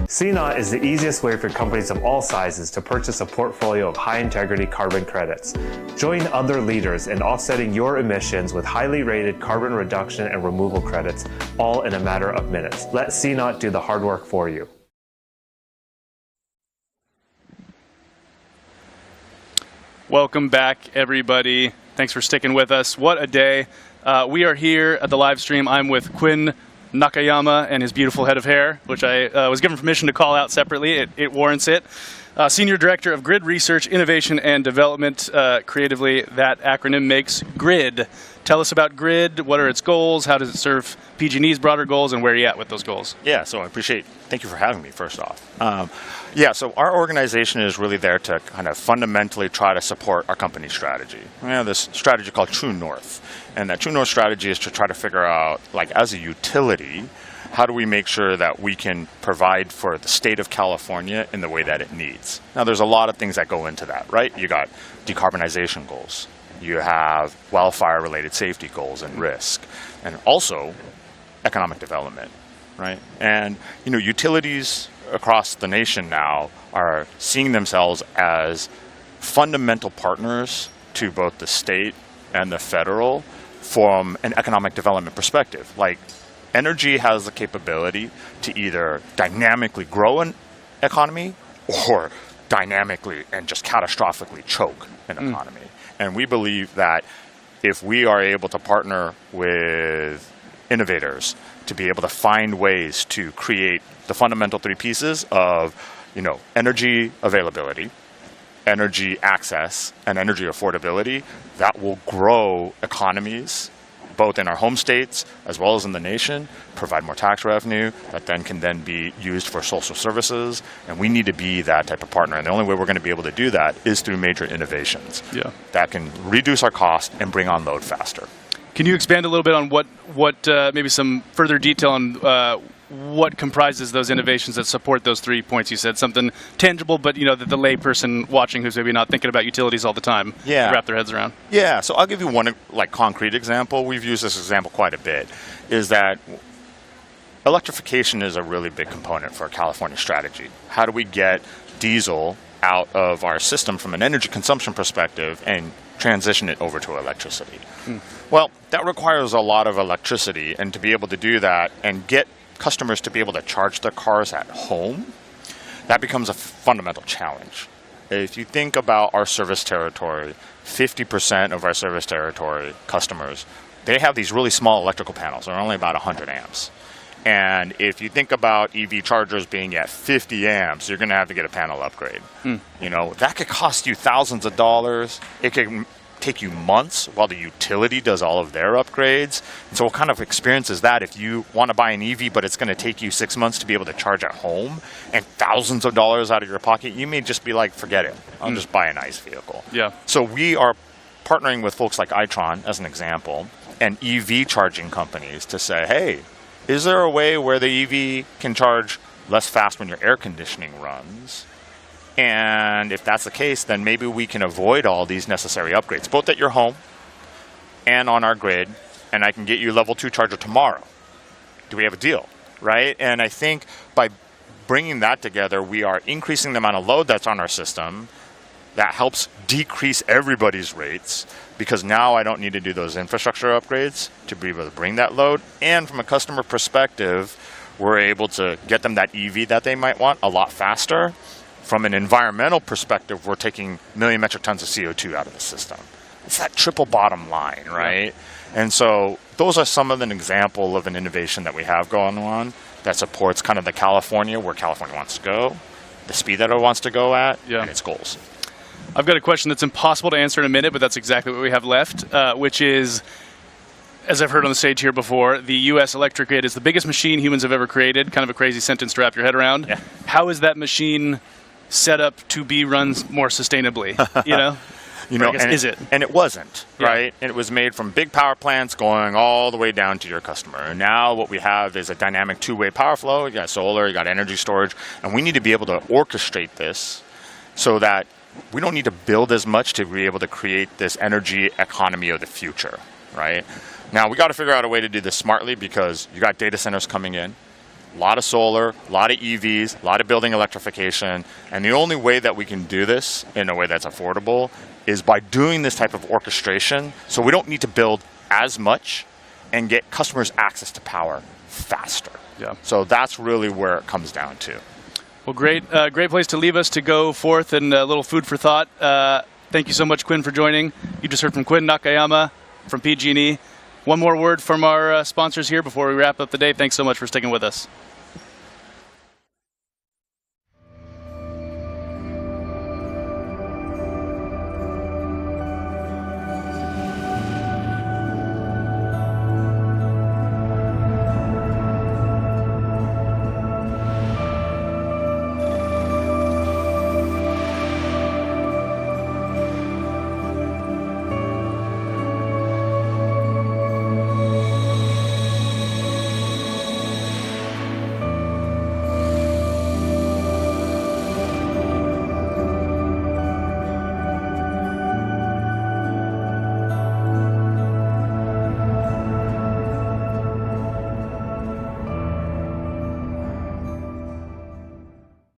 CNOT is the easiest way for companies of all sizes to purchase a portfolio of high-integrity carbon credits. Join other leaders in offsetting your emissions with highly rated carbon reduction and removal credits, all in a matter of minutes. Let CNOT do the hard work for you. Welcome back, everybody. Thanks for sticking with us. What a day. We are here at the live stream. I'm with Quinn Nakayama and his beautiful head of hair, which I was given permission to call out separately. It warrants it. Senior Director of Grid Research, Innovation, and Development. Creatively, that acronym makes GRID. Tell us about GRID. What are its goals? How does it serve PG&E's broader goals, and where are you at with those goals? Yeah, so I thank you for having me, first off. So our organization is really there to kind of fundamentally try to support our company strategy. We have this strategy called True North. And that True North strategy is to try to figure out, as a utility, how do we make sure that we can provide for the state of California in the way that it needs? Now, there's a lot of things that go into that, right? You got decarbonization goals. You have wildfire-related safety goals and risk. And also economic development, right? And, utilities across the nation now are seeing themselves as fundamental partners to both the state and the federal from an economic development perspective. Energy has the capability to either dynamically grow an economy or dynamically and just catastrophically choke an economy. And we believe that if we are able to partner with innovators to be able to find ways to create the fundamental three pieces of, energy availability, energy access and energy affordability, that will grow economies, both in our home states as well as in the nation, provide more tax revenue that then can then be used for social services. And we need to be that type of partner. And the only way we're going to be able to do that is through major innovations that can reduce our cost and bring on load faster. Can you expand a little bit on what maybe some further detail on what comprises those innovations that support those 3 points you said? Something tangible, but that the layperson watching who's maybe not thinking about utilities all the time can wrap their heads around. Yeah, so I'll give you one concrete example. We've used this example quite a bit, is that electrification is a really big component for a California strategy. How do we get diesel out of our system from an energy consumption perspective and transition it over to electricity? Well, that requires a lot of electricity, and to be able to do that and get customers to be able to charge their cars at home, that becomes a fundamental challenge. If you think about our service territory, 50% of our service territory customers, they have these really small electrical panels. They're only about 100 amps. And if you think about EV chargers being at 50 amps, you're going to have to get a panel upgrade. That could cost you thousands of dollars. It could take you months while the utility does all of their upgrades. And so what kind of experience is that if you want to buy an EV, but it's going to take you 6 months to be able to charge at home and thousands of dollars out of your pocket? You may just be like, forget it. I'll just buy an ICE vehicle. So we are partnering with folks like Itron, as an example, and EV charging companies to say, hey, is there a way where the EV can charge less fast when your air conditioning runs? And if that's the case, then maybe we can avoid all these necessary upgrades, both at your home and on our grid, and I can get you level 2 charger tomorrow. Do we have a deal, right? And I think by bringing that together, we are increasing the amount of load that's on our system. That helps decrease everybody's rates, because now I don't need to do those infrastructure upgrades to be able to bring that load. And from a customer perspective, we're able to get them that EV that they might want a lot faster. From an environmental perspective, we're taking 1 million metric tons of CO2 out of the system. It's that triple bottom line, right? And so those are some of an example of an innovation that we have going on that supports kind of the California, where California wants to go, the speed that it wants to go at, and its goals. I've got a question that's impossible to answer in a minute, but that's exactly what we have left, which is, as I've heard on the stage here before, the U.S. electric grid is the biggest machine humans have ever created. Kind of a crazy sentence to wrap your head around. How is that machine set up to be run more sustainably? Is it? And it wasn't, right? And it was made from big power plants going all the way down to your customer. And now what we have is a dynamic two-way power flow. You got solar, you got energy storage, and we need to be able to orchestrate this so that we don't need to build as much to be able to create this energy economy of the future, right? Now, we got to figure out a way to do this smartly, because you got data centers coming in. A lot of solar, a lot of EVs, a lot of building electrification. And the only way that we can do this in a way that's affordable is by doing this type of orchestration, so we don't need to build as much and get customers access to power faster. So that's really where it comes down to. Well, great place to leave us to go forth, and a little food for thought. Thank you so much, Quinn, for joining. You just heard from Quinn Nakayama from PG&E. One more word from our sponsors here before we wrap up the day. Thanks so much for sticking with us.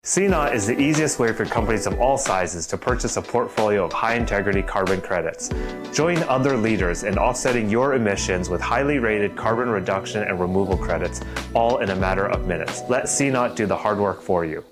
CNOT is the easiest way for companies of all sizes to purchase a portfolio of high-integrity carbon credits. Join other leaders in offsetting your emissions with highly rated carbon reduction and removal credits, all in a matter of minutes. Let CNOT do the hard work for you.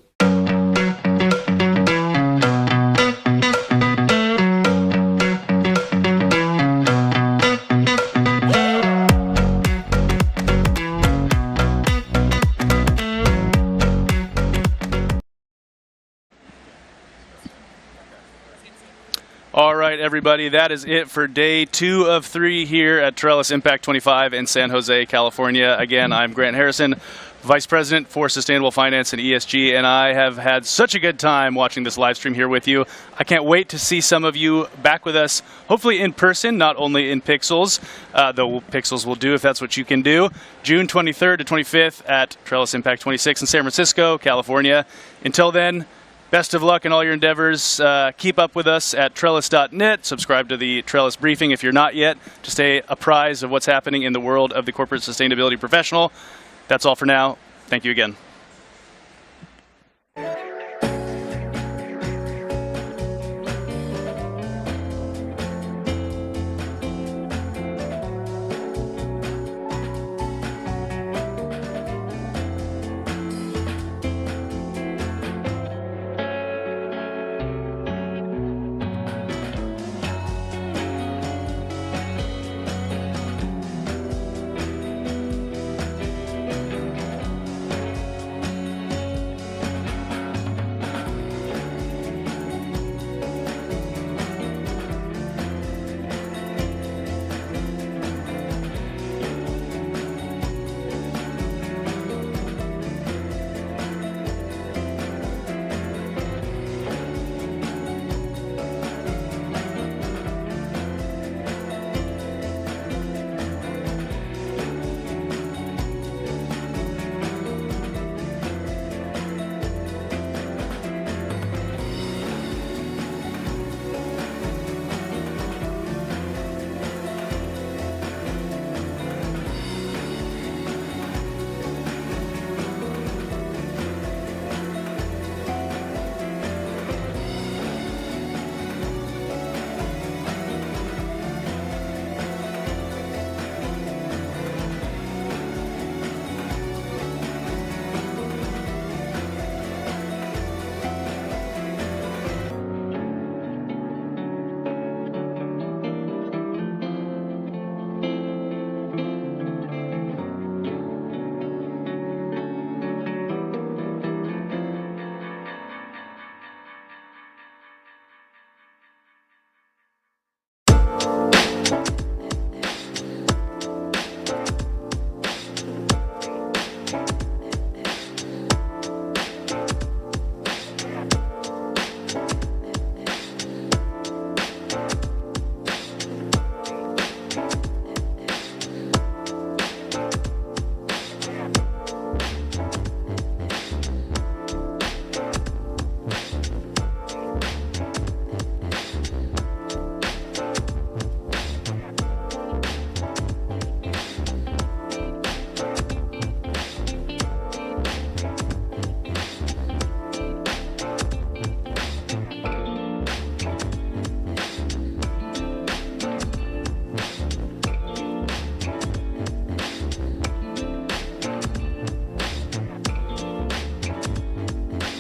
right, everybody, that is it for day 2 of 3 here at Trellis Impact 25 in San Jose, California. Again, I'm Grant Harrison, Vice President for Sustainable Finance and ESG, and I have had such a good time watching this live stream here with you. I can't wait to see some of you back with us, hopefully in person, not only in Pixels, though Pixels will do if that's what you can do. June 23rd to 25th at Trellis Impact 26 in San Francisco, California. Until then, best of luck in all your endeavors. Keep up with us at trellis.net. Subscribe to the Trellis Briefing if you're not yet, to stay apprised of what's happening in the world of the corporate sustainability professional. That's all for now. Thank you again.